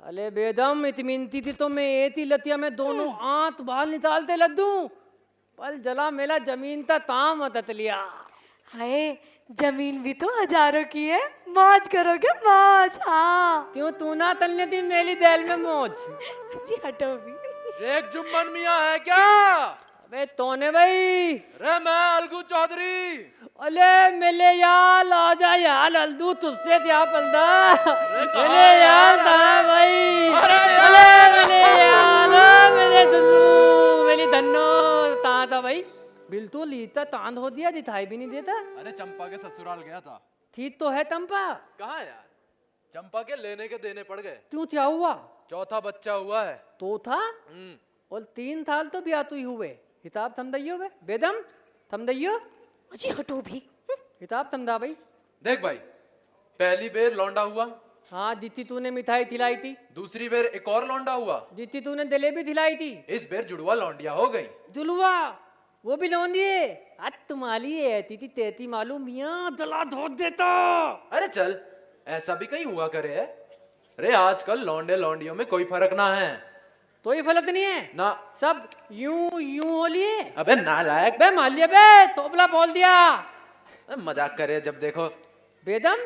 [SPEAKER 1] अले बेदम इतमिनती थी तो मैं एती लतिया में दोनों आंत बाल निकालते लग दूं। पल जला मेला जमीन ता ताम अतत लिया।
[SPEAKER 3] हाय, जमीन भी तो हजारों की है, मौज करोगे मौज। हाँ
[SPEAKER 1] क्यों तू ना तलने दी मेली दैल में मौज।
[SPEAKER 3] जी, हटो भी।
[SPEAKER 5] शेख जुम्मन मियाँ है क्या?
[SPEAKER 1] अबे तोने भाई।
[SPEAKER 5] रे मैं अलगू चौधरी।
[SPEAKER 1] अले मेले यार आजा यार अलदू तुझसे क्या पलदा।
[SPEAKER 5] कहाँ
[SPEAKER 1] मेले
[SPEAKER 5] है
[SPEAKER 1] यार
[SPEAKER 5] यार?
[SPEAKER 1] था भाई।
[SPEAKER 5] अरे
[SPEAKER 1] अले
[SPEAKER 5] यार!
[SPEAKER 1] मेले यार मेरे दुन्नू मेरी धन्नो ता था भाई। बिल तो लीता तांद हो दिया दिखाई भी नहीं देता।
[SPEAKER 5] अरे चंपा के ससुराल गया था।
[SPEAKER 1] ठीक तो है तंपा।
[SPEAKER 5] कहाँ यार? चंपा के लेने के देने पड़ गए।
[SPEAKER 1] क्यों क्या हुआ?
[SPEAKER 5] चौथा बच्चा हुआ है।
[SPEAKER 1] तो था और 3 साल तो ब्याह तू ही हुए। हिसाब थम दइयो बे बेदम थम दइयो।
[SPEAKER 3] जी, हटो भी।
[SPEAKER 1] हिसाब थम दा भाई।
[SPEAKER 5] देख भाई, पहली बेर लौंडा हुआ,
[SPEAKER 1] हाँ जीती तूने मिठाई खिलाई थी।
[SPEAKER 5] दूसरी बेर एक और लौंडा हुआ,
[SPEAKER 1] जीती तूने जलेबी खिलाई थी।
[SPEAKER 5] इस बेर जुड़वा लौंडिया हो गई।
[SPEAKER 1] जुलवा वो भी लोन दिए। आज तुम्हारी ऐती थी तेती मालूम मियाँ जला धो देता।
[SPEAKER 5] अरे चल, ऐसा भी कहीं हुआ करे है। अरे आजकल लौंडे लौंडियों में कोई फर्क ना है।
[SPEAKER 1] तो ही फलत नहीं है
[SPEAKER 5] ना।
[SPEAKER 1] सब यूं यूं हो लिए।
[SPEAKER 5] अबे नालायक,
[SPEAKER 1] बे मान लिया बे तोबला बोल दिया।
[SPEAKER 5] मजाक करे जब देखो।
[SPEAKER 1] बेदम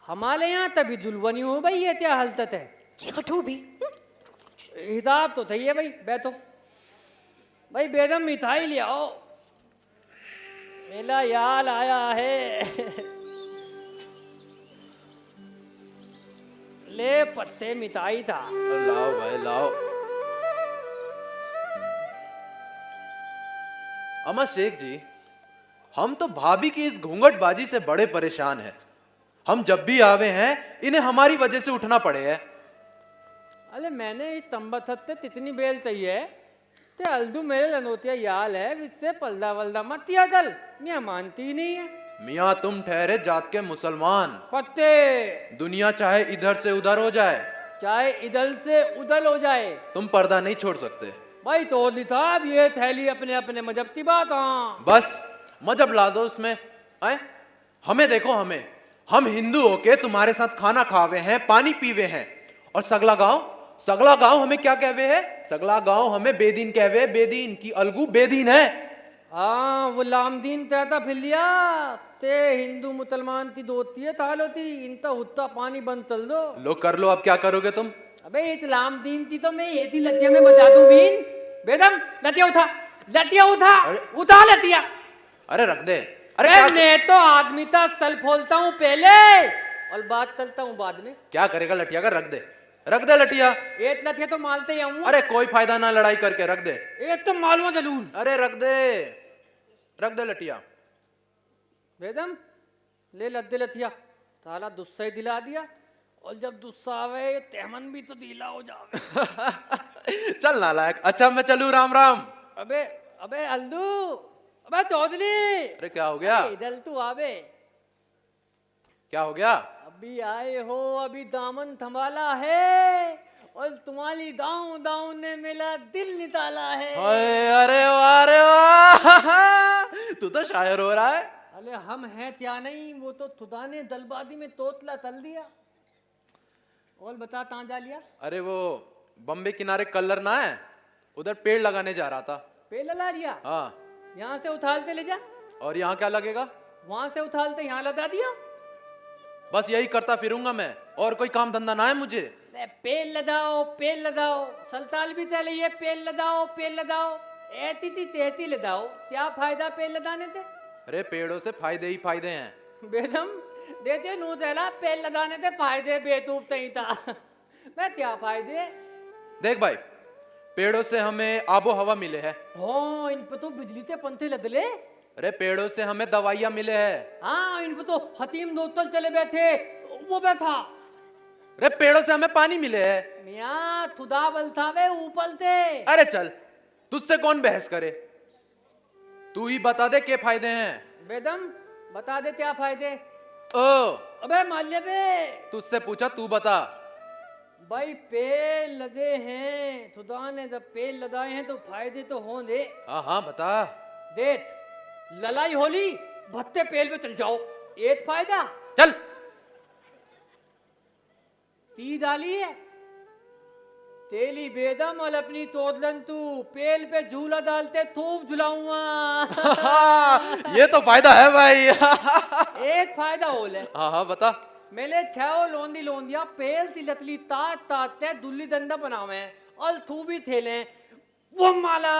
[SPEAKER 1] हमारे यहाँ तभी जुलवा नहीं हो भाई ये क्या हालत है।
[SPEAKER 3] जी, हटो भी।
[SPEAKER 1] हिसाब तो थी है भाई बैठो। भाई बेदम मिठाई ले आओ। मेला याद आया है। ले पत्ते मिठाई था।
[SPEAKER 5] लाओ भाई लाओ। अमर शेख जी, हम तो भाभी की इस घूंघटबाजी से बड़े परेशान हैं। हम जब भी आवे हैं इन्हें हमारी वजह से उठना पड़े है।
[SPEAKER 1] अरे मैंने इस तंबत से तितनी बेल चाहिए ते अलदू मेरे लनोतिया याल है इससे पलदा वल्दा मत दिया कल मियाँ मानती ही नहीं है।
[SPEAKER 5] मियाँ तुम ठहरे जात के मुसलमान।
[SPEAKER 1] पत्ते
[SPEAKER 5] दुनिया चाहे इधर से उधर हो जाए,
[SPEAKER 1] चाहे इधर से उधर हो जाए,
[SPEAKER 5] तुम पर्दा नहीं छोड़ सकते।
[SPEAKER 1] भाई तो निताब ये थैली अपने अपने मजहब की बात। हाँ
[SPEAKER 5] बस मजहब ला दो उसमें। आए हमें देखो, हमें हम हिंदू होके तुम्हारे साथ खाना खावे हैं, पानी पीवे हैं, और सगला गांव हमें क्या कहवे है? सगला गांव हमें बेदीन कहवे। बेदीन की अलगू बेदीन है।
[SPEAKER 1] हाँ वो लामदीन तहता फिर लिया ते हिंदू मुसलमान की दोस्ती है ताल होती इनता हुत्ता पानी बंद चल दो।
[SPEAKER 5] लो कर लो, अब क्या करोगे तुम?
[SPEAKER 1] अबे इस लामदीन की तो मैं ये थी लतिया में बता दूं बीन। बेदम लतिया उठा, लतिया उठा, उठा लतिया।
[SPEAKER 5] अरे रख दे। अरे
[SPEAKER 1] मैं तो आदमी था सल फोलता हूँ पहले और बात चलता हूँ बाद में।
[SPEAKER 5] क्या करेगा लटिया का? रख दे, रख दे लटिया।
[SPEAKER 1] एक लतिया तो मालते ही हूँ।
[SPEAKER 5] अरे कोई फायदा ना लड़ाई करके, रख दे।
[SPEAKER 1] एक तो मालूम जलूल।
[SPEAKER 5] अरे रख दे, रख दे लटिया।
[SPEAKER 1] बेदम ले लद्दे लथिया ताला दुस्सा ही दिला दिया और जब दुस्सा आवे तेमन भी तो दिला हो जावे।
[SPEAKER 5] चल नालायक। अच्छा मैं चलूं, राम राम।
[SPEAKER 1] अबे अबे अल्दू अबे चौधरी।
[SPEAKER 5] अरे क्या हो गया?
[SPEAKER 1] इधर तू आवे।
[SPEAKER 5] क्या हो गया?
[SPEAKER 1] अभी आए हो, अभी दामन थमाला है और तुम्हारी दाऊ दाऊ ने मेरा दिल निकाला है।
[SPEAKER 5] अरे वाह, अरे वाह, तू तो शायर हो रहा है।
[SPEAKER 1] अरे हम हैं क्या नहीं, वो तो खुदा ने दलबादी में तोतला तल दिया। और बता कहाँ जा लिया?
[SPEAKER 5] अरे वो बम्बे किनारे कलर ना है, उधर पेड़ लगाने जा रहा था।
[SPEAKER 1] पेड़ लगा लिया?
[SPEAKER 5] हाँ।
[SPEAKER 1] यहाँ से उछालते ले जा।
[SPEAKER 5] और यहाँ क्या लगेगा?
[SPEAKER 1] वहां से उछालते यहाँ लगा दिया।
[SPEAKER 5] बस यही करता फिरूंगा मैं, और कोई काम धंधा ना है मुझे।
[SPEAKER 1] पेड़ लगाओ सलताल भी चले ये पेड़ लगाओ ऐती थी तेती लगाओ। क्या फायदा पेड़ लगाने से?
[SPEAKER 5] अरे पेड़ों से फायदे ही फायदे हैं।
[SPEAKER 1] बेदम देते नू तेला पेड़ लगाने से फायदे बेतूब सही था। मैं क्या फायदे?
[SPEAKER 5] देख भाई, पेड़ों से हमें आबो हवा मिले है।
[SPEAKER 1] हाँ इन पे तो बिजली के पंथे लदले।
[SPEAKER 5] अरे पेड़ों से हमें दवाइयाँ मिले है।
[SPEAKER 1] हाँ इन पे तो हतीम दोतल चले बैठे वो बैठा।
[SPEAKER 5] अरे पेड़ों से हमें पानी मिले है।
[SPEAKER 1] मियाँ खुदा बलता वे ऊपर थे।
[SPEAKER 5] अरे चल, तुझसे कौन बहस करे? तू ही बता दे क्या फायदे हैं।
[SPEAKER 1] बेदम बता दे क्या फायदे?
[SPEAKER 5] ओ
[SPEAKER 1] अबे माल्य बे
[SPEAKER 5] तुझसे पूछा, तू बता।
[SPEAKER 1] भाई पेड़ लगे हैं, खुदा ने जब पेड़ लगाए हैं तो फायदे तो होंगे।
[SPEAKER 5] हाँ हाँ बता।
[SPEAKER 1] देख ललाई होली भत्ते पेड़ पे चल जाओ, एक फायदा।
[SPEAKER 5] चल
[SPEAKER 1] ती डाली है, तेली बेदम और अपनी तोदलन तू पेल पे झूला डालते थूप झुलाऊंगा।
[SPEAKER 5] ये तो फायदा है भाई।
[SPEAKER 1] एक फायदा होले
[SPEAKER 5] हाँ हाँ बता।
[SPEAKER 1] मेले छो लोंदी लोंदिया पेल तिलतली तात ताते दुल्ली दंदा बनावे और थू भी थेले वो माला।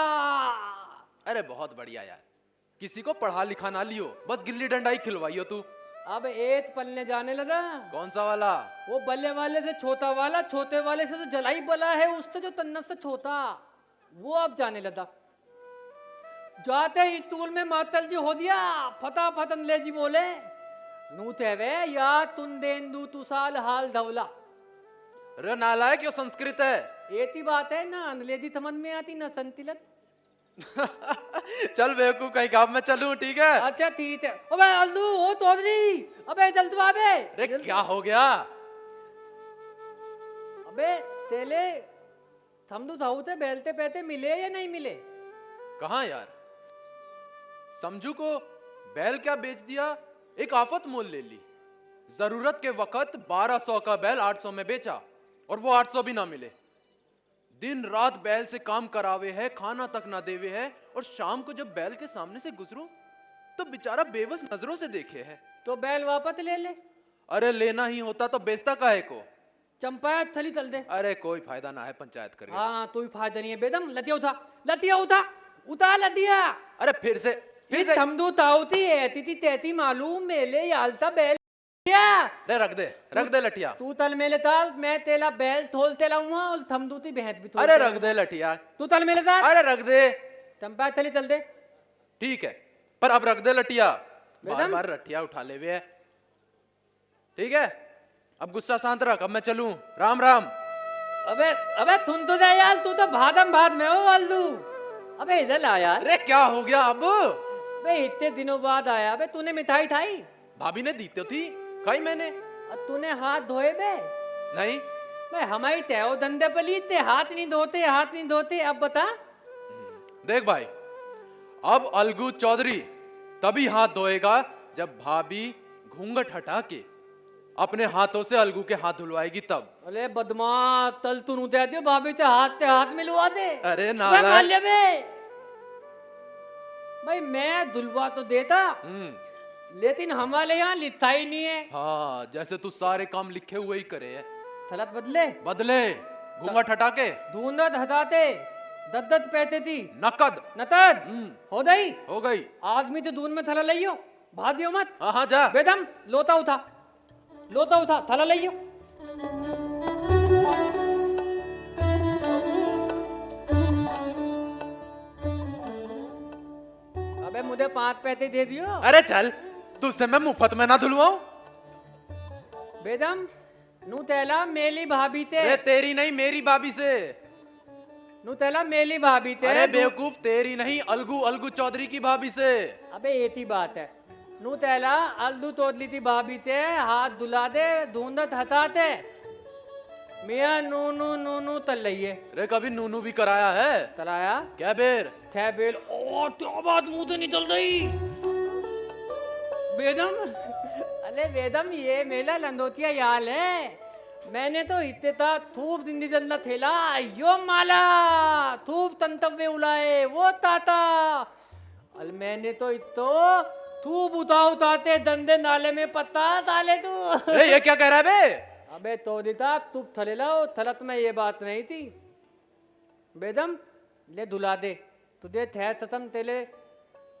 [SPEAKER 5] अरे बहुत बढ़िया यार, किसी को पढ़ा लिखा ना लियो, बस गिल्ली डंडा ही खिलवाइयो तू।
[SPEAKER 1] अब एक पलने जाने लगा।
[SPEAKER 5] कौन सा वाला?
[SPEAKER 1] वो बल्ले वाले से छोटा वाला, छोटे वाले से तो जलाई बला है, उससे जो तन्नत से छोटा वो अब जाने लगा। जाते ही तूल में मातल जी हो दिया, फटाफट अंग्रेजी बोले नू तेवे या तुन देंदू तू साल हाल धवला।
[SPEAKER 5] अरे नालायक, यो संस्कृत है।
[SPEAKER 1] एती बात है ना, अंग्रेजी समझ में आती ना संतिलत।
[SPEAKER 5] चल बेवकूफ कहीं काम में चलूं, ठीक है?
[SPEAKER 1] अच्छा ठीक है। अबे अल्लू ओ तोदरी, अबे जल्द आबे।
[SPEAKER 5] अरे क्या हो गया?
[SPEAKER 1] अबे तेले थमदू थाउते बेलते पहते मिले या नहीं मिले?
[SPEAKER 5] कहाँ यार, समझू को बैल क्या बेच दिया, एक आफत मोल ले ली। जरूरत के वक्त 1200 का बैल 800 में बेचा और वो 800 भी ना मिले। दिन रात बैल से काम करावे है, खाना तक ना देवे है, और शाम को जब बैल के सामने से गुजरूं तो बेचारा बेबस नजरों से देखे है।
[SPEAKER 1] तो बैल वापस ले ले।
[SPEAKER 5] अरे लेना ही होता तो बेचता काहे को?
[SPEAKER 1] चंपायत थली चल दे।
[SPEAKER 5] अरे कोई फायदा ना है, पंचायत करिए।
[SPEAKER 1] हाँ तू भी फायदा नहीं है बेदम। लतिया उठा, लतिया उठा, उठा लतिया।
[SPEAKER 5] अरे फिर से
[SPEAKER 1] समझू ताऊती ऐती थी तैती मालूम मेले यालता बैल क्या?
[SPEAKER 5] अरे रख दे लटिया।
[SPEAKER 1] तू तल मेले ताल, मैं तेला बैल थोल तेला हुआ और थमदूती बहत भी।
[SPEAKER 5] अरे रख दे लटिया।
[SPEAKER 1] तू तल मेले ताल।
[SPEAKER 5] अरे रख दे।
[SPEAKER 1] चंपायत थली चल दे।
[SPEAKER 5] ठीक है, पर अब रख दे लटिया। बार
[SPEAKER 1] बेदम।
[SPEAKER 5] बार रटिया उठा ले वे है। ठीक है, अब गुस्सा शांत रख, अब मैं चलूं। राम राम।
[SPEAKER 1] अबे अबे सुन तो जा यार, तू तो भादम भाद में हो वालदू। अबे इधर आ यार।
[SPEAKER 5] अरे क्या हो गया अब?
[SPEAKER 1] अबे इतने दिनों बाद आया। अबे तूने मिठाई खाई?
[SPEAKER 5] भाभी ने दी तो थी, खाई मैंने।
[SPEAKER 1] अब तूने हाथ धोए बे?
[SPEAKER 5] नहीं।
[SPEAKER 1] मैं हमारी तय धंधे पर लीते, हाथ नहीं धोते, हाथ नहीं धोते। अब बता।
[SPEAKER 5] देख भाई, अब अलगू चौधरी तभी हाथ धोएगा जब भाभी घूंघट हटा के अपने हाथों से अलगू के हाथ धुलवाएगी तब।
[SPEAKER 1] अरे बदमाश, तल तू नूते दियो भाभी ते हाथ मिलवा दे।
[SPEAKER 5] अरे
[SPEAKER 1] बे
[SPEAKER 5] नालायक।
[SPEAKER 1] मान ले बे। भाई मैं धुलवा तो देता, लेकिन हमारे यहाँ लिखा ही नहीं है।
[SPEAKER 5] हाँ, जैसे तू सारे काम लिखे हुए ही करे है।
[SPEAKER 1] थलत बदले
[SPEAKER 5] बदले, घूंघट हटा के।
[SPEAKER 1] ढूंढत हटाते, दद्दत पहते थी
[SPEAKER 5] नकद।
[SPEAKER 1] नतद हो गई।
[SPEAKER 5] हो गई।
[SPEAKER 1] आदमी तो दून में थला लियो, भाग दियो मत।
[SPEAKER 5] हाँ हाँ जा।
[SPEAKER 1] बेदम लोता उठा, लोता उठा, थला लियो। अबे मुझे 5 पैसे दे दियो।
[SPEAKER 5] अरे चल, तुझसे मैं मुफ्त में ना धुलवाऊं।
[SPEAKER 1] बेदम नू तेला मेली भाभी ते।
[SPEAKER 5] अरे तेरी नहीं, मेरी भाभी से।
[SPEAKER 1] नू तेला मेली भाभी ते।
[SPEAKER 5] अरे बेवकूफ, तेरी नहीं, अलगू चौधरी की भाभी से।
[SPEAKER 1] अबे ये थी बात है। नू तेला अलदू तोदली थी भाभी ते, हाथ धुला दे, ढूंढत हटाते। मियाँ नू तल लइए।
[SPEAKER 5] अरे कभी नूनू भी कराया है?
[SPEAKER 1] तलाया
[SPEAKER 5] क्या बेर?
[SPEAKER 1] थे बेल। ओ क्या बात, मुंह से निकल रही। बेदम, अरे बेदम ये मेला लंदोतिया याल है। मैंने तो इतने था थूप जिंदी जन्ना थेला यो माला थूप तंतव्य उलाए वो ताता। अल मैंने तो इतो थूप उताते दंदे नाले में पत्ता डाले तू।
[SPEAKER 5] अरे ये क्या कह रहा है बे?
[SPEAKER 1] अबे तो दिता तू थले लाओ, थलत में ये बात नहीं थी। बेदम ले धुला दे, तुझे थे तसम तेले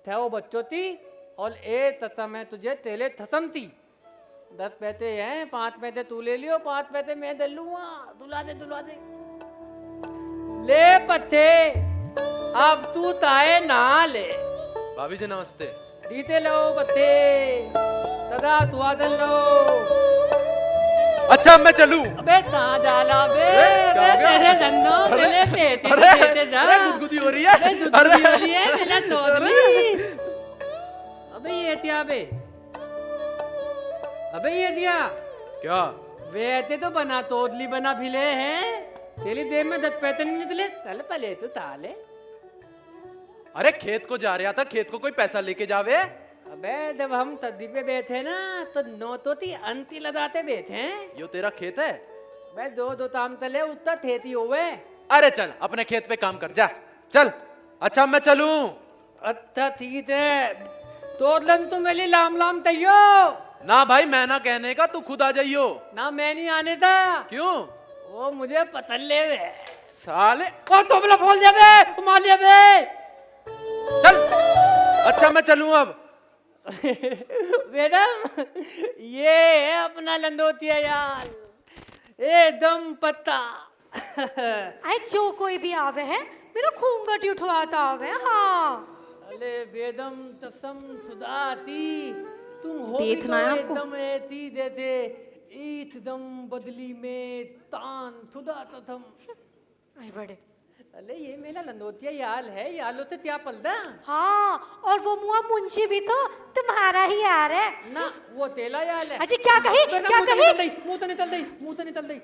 [SPEAKER 1] थे वो बच्चों थी, और ए तसम है तुझे तेले थसम थी। 10 पैसे हैं, 5 पैसे तू ले लियो, 5 पैसे मैं दे लूंगा। धुला दे ले पत्ते, अब तू ताए ना ले।
[SPEAKER 5] भाभी जी नमस्ते।
[SPEAKER 1] दीते लो पत्ते, तदा तू आदन लो।
[SPEAKER 5] अच्छा मैं चलूं?
[SPEAKER 1] अबे कहाँ जाला बे?
[SPEAKER 5] क्या हो गया?
[SPEAKER 1] तेरे धन्नो, तेरे पेटे पेटे जा।
[SPEAKER 5] अरे गुदगुदी हो रही है।
[SPEAKER 1] अरे हो रही है, तेरा तोदली। अबे ये दिया बे, अबे ये दिया
[SPEAKER 5] क्या?
[SPEAKER 1] वे तो बना तोदली बना फिले हैं। तेरी देह में 10 पैसे नहीं निकले, चल पले तो ताले।
[SPEAKER 5] अरे खेत को जा रहा था, खेत को कोई पैसा लेके जावे।
[SPEAKER 1] अबे जब हम तद्दी पे बैठे ना, तो नौतो थी अंती लगाते बैठे हैं।
[SPEAKER 5] यो तेरा खेत है?
[SPEAKER 1] बे दो ताम तले उत्ता थेती होवे।
[SPEAKER 5] अरे चल अपने खेत पे काम कर जा, चल। अच्छा मैं चलूं?
[SPEAKER 1] अच्छा ठीक है, तो लन तो मेरी लाम लाम तैयो
[SPEAKER 5] ना भाई, मैं ना कहने का, तू खुद आ जाइयो।
[SPEAKER 1] ना, मैं नहीं आने था।
[SPEAKER 5] क्यों?
[SPEAKER 1] वो मुझे पतल ले वे
[SPEAKER 5] साले,
[SPEAKER 1] ओ तो बोला बोल दे बे, मार लिया बे।
[SPEAKER 5] चल। अच्छा मैं चलूं अब?
[SPEAKER 1] मैडम ये है अपना लंदोतिया यार, एकदम पत्ता।
[SPEAKER 3] आए जो कोई भी आवे है मेरा खूंगट उठवाता आवे। हाँ
[SPEAKER 1] अले बेदम तसम खुदाती, तुम हो भी
[SPEAKER 2] देखना
[SPEAKER 1] तो
[SPEAKER 2] है आपको।
[SPEAKER 1] एकदम ऐसी देते, एकदम बदली में तान खुदा तथम।
[SPEAKER 3] आई बड़े।
[SPEAKER 1] अले ये मेरा लंदोतिया याल है, यालो से क्या पलदा।
[SPEAKER 3] हाँ और वो मुआ मुंशी भी तो तुम्हारा ही यार है
[SPEAKER 1] ना वो तेला याल है।
[SPEAKER 3] अजी क्या कही,
[SPEAKER 1] बेटा,
[SPEAKER 3] क्या
[SPEAKER 1] मुंह तो
[SPEAKER 3] कही?
[SPEAKER 1] निकल दई, मुंह तो निकल दई, मुंह तो निकल दई।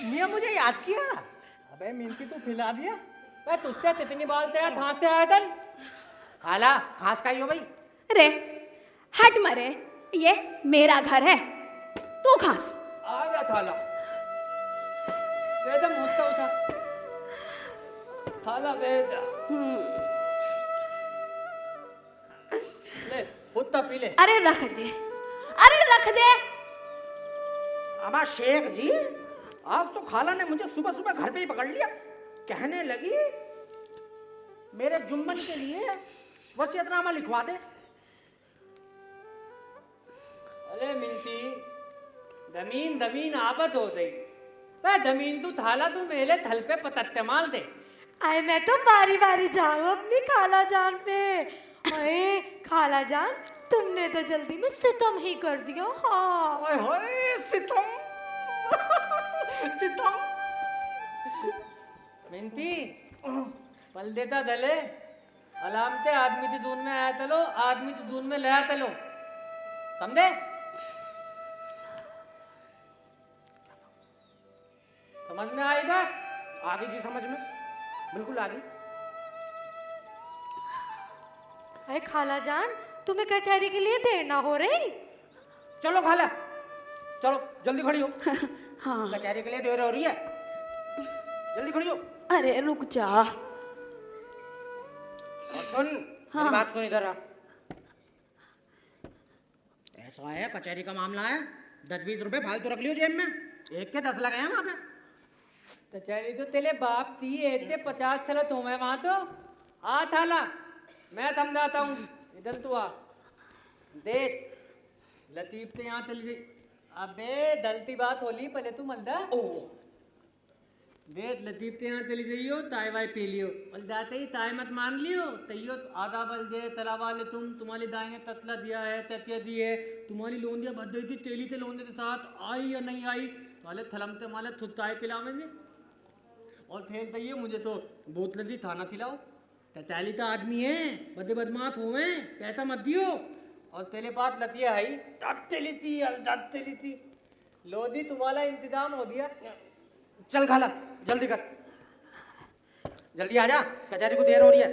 [SPEAKER 1] मियां मुझे याद किया। अबे मिनती तू खिला दिया। बे तुझसे कितनी बार तेरा थांसते आया था।
[SPEAKER 4] खाला घास खाइयो भाई।
[SPEAKER 2] रे हट मरे, ये मेरा घर है, तू खास।
[SPEAKER 1] आ गया थाला। बेदम मुझसे उठा थाला बेदा। ले हुत्ता पी ले।
[SPEAKER 2] अरे रख दे, अरे रख दे।
[SPEAKER 4] अबा शेख जी, आज तो खाला ने मुझे सुबह सुबह घर पे ही पकड़ लिया। कहने लगी मेरे जुम्मन के लिए वसीयतनामा लिखवा दे।
[SPEAKER 1] अरे मिनती जमीन जमीन आबद हो गई। बे जमीन तू थाला तू मेले थल पे पतत्ते माल दे।
[SPEAKER 3] आए मैं तो बारी बारी जाऊं अपनी खाला जान पे। अरे खाला जान तुमने तो जल्दी में सितम ही कर दिया। हाँ
[SPEAKER 4] ओए होए सितम सितम।
[SPEAKER 1] मिनती पल देता दले अलामते आदमी की दून में आया तलो, आदमी की दून में ले आया तलो, समझे? समझ में आई बात?
[SPEAKER 4] आ गई जी समझ में, बिल्कुल आ गई।
[SPEAKER 3] अरे खाला जान तुम्हें कचहरी के लिए देर ना हो रही?
[SPEAKER 4] चलो खाला, चलो जल्दी खड़ी हो।
[SPEAKER 2] हाँ
[SPEAKER 4] कचहरी के लिए देर हो रही है, जल्दी खड़ी हो।
[SPEAKER 2] अरे रुक जा।
[SPEAKER 4] और सुन,
[SPEAKER 2] हाँ।
[SPEAKER 4] मेरी बात सुन इधर आ। ऐसा है कचहरी का मामला है, 10-20 रुपए फालतू रख लियो जेब में, एक के 10 लगे हैं वहां पे।
[SPEAKER 1] तो चली तो तेरे बाप थी इतने 50 साल तुम्हें वहां तो आ थाला मैं समझाता हूँ। इधर तू आ देख लतीफ तो यहाँ चली गई। अबे दलती बात होली पहले तू मलदा। देख लतीफ तो यहाँ चली गई हो, ताई वाई पी लियो, बल जाते ही ताई मत मान लियो। तैयो आधा बल दे तला वाले तुम्हारी दाई ने ततला दिया है, ततिया दी है, तुम्हारी लोंदिया बद गई थी तेली ते लोंदे के साथ आई या नहीं आई ताले थलमते माले थुताए पिलावेंगे। और फिर तैयो मुझे तो बोतल दी थाना खिलाओ। तैली का आदमी है, बदे बदमाश होवे, पैसा मत दियो। और तेरे पास लतिया है तेली थी लोदी तुम्हारा इंतजाम हो दिया।
[SPEAKER 4] चल खाला जल्दी कर, जल्दी आ जा, कचहरी को देर हो रही है।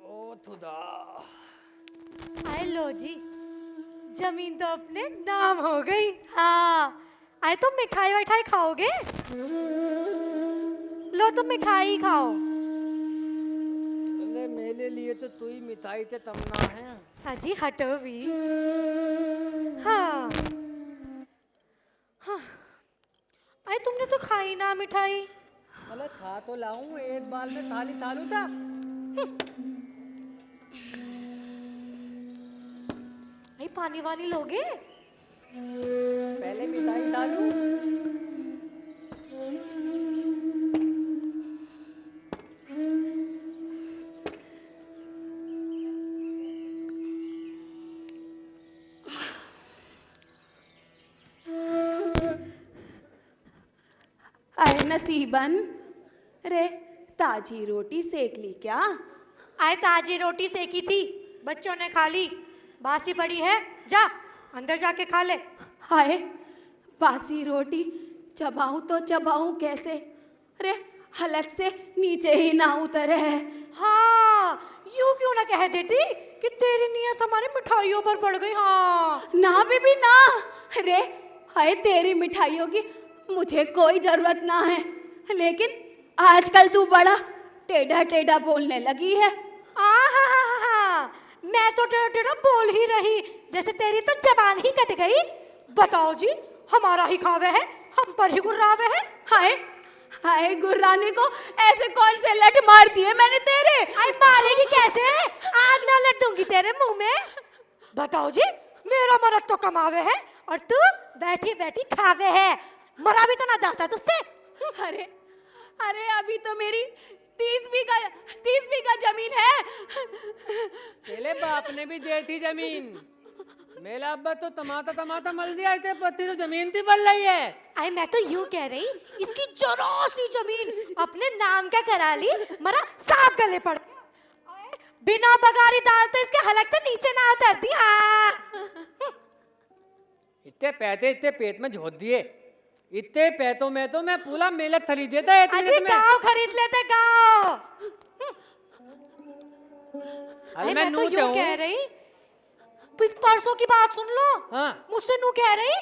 [SPEAKER 1] ओ खुदा।
[SPEAKER 3] आए लो जी जमीन तो अपने नाम हो गई। हाँ आए तुम मिठाई विठाई खाओगे? लो तुम मिठाई खाओ।
[SPEAKER 1] अरे मेरे लिए तो तू ही मिठाई ते तमना है।
[SPEAKER 3] हाजी हटो भी। हाँ हाँ आए तुमने तो खाई ना मिठाई।
[SPEAKER 1] अरे खा तो लाऊं, एक बार में थाली थालू था।
[SPEAKER 3] आई पानी वानी लोगे?
[SPEAKER 1] पहले मिठाई डालू।
[SPEAKER 2] अरे नसीबन, रे ताजी रोटी सेक ली क्या?
[SPEAKER 3] आए ताजी रोटी सेकी थी, बच्चों ने खा ली, बासी पड़ी है, जा अंदर जाके खा ले।
[SPEAKER 2] हाय बासी रोटी चबाऊं तो चबाऊं कैसे? रे हलक से नीचे ही ना उतरे।
[SPEAKER 3] हाँ, यूं क्यों ना कह देती कि तेरी नीयत हमारी मिठाइयों पर पड़ गई। हाँ
[SPEAKER 2] ना बीबी ना, रे हाय तेरी मिठाइयों की मुझे कोई जरूरत ना है, लेकिन आजकल तू बड़ा टेढ़ा टेढ़ा बोलने लगी है।
[SPEAKER 3] मैं तो टेढ़ा टेढ़ा बोल ही रही, जैसे तेरी तो जबान ही कट गई। बताओ जी, हमारा ही खावे है, हम पर ही गुर्रावे है।
[SPEAKER 2] हाय हाय, गुर्राने को ऐसे कौन से लट मार दिए मैंने तेरे?
[SPEAKER 3] आई मारेगी कैसे? आग ना लट दूंगी तेरे मुंह में। बताओ जी, मेरा मरद तो कमावे है और तू बैठी बैठी खावे है। मरा भी तो ना जाता तुझसे।
[SPEAKER 2] अरे अरे, अभी तो मेरी 30 बीघा जमीन है।
[SPEAKER 1] तेरे बाप ने भी दे थी जमीन, मेरा अब्बा तो टमाटा मल दिया, इतने पत्ती तो जमीन थी बल रही है।
[SPEAKER 3] आई मैं तो यूं कह रही, इसकी जरा सी जमीन अपने नाम का करा ली, मरा सांप गले पड़ गया। आए, बिना बगारी दाल तो इसके हलक से नीचे ना उतरती। हाँ
[SPEAKER 1] इतने पैसे इतने पेट में झोंक दिए, इतने पैसों में तो मैं पूरा मेला खरीद देता है।
[SPEAKER 3] अजी गाँव खरीद लेते गाँव।
[SPEAKER 1] अरे
[SPEAKER 3] मैं तो
[SPEAKER 1] नू
[SPEAKER 3] यूं कह रही, परसों की बात सुन लो।
[SPEAKER 1] हाँ
[SPEAKER 3] मुझसे नू कह रही,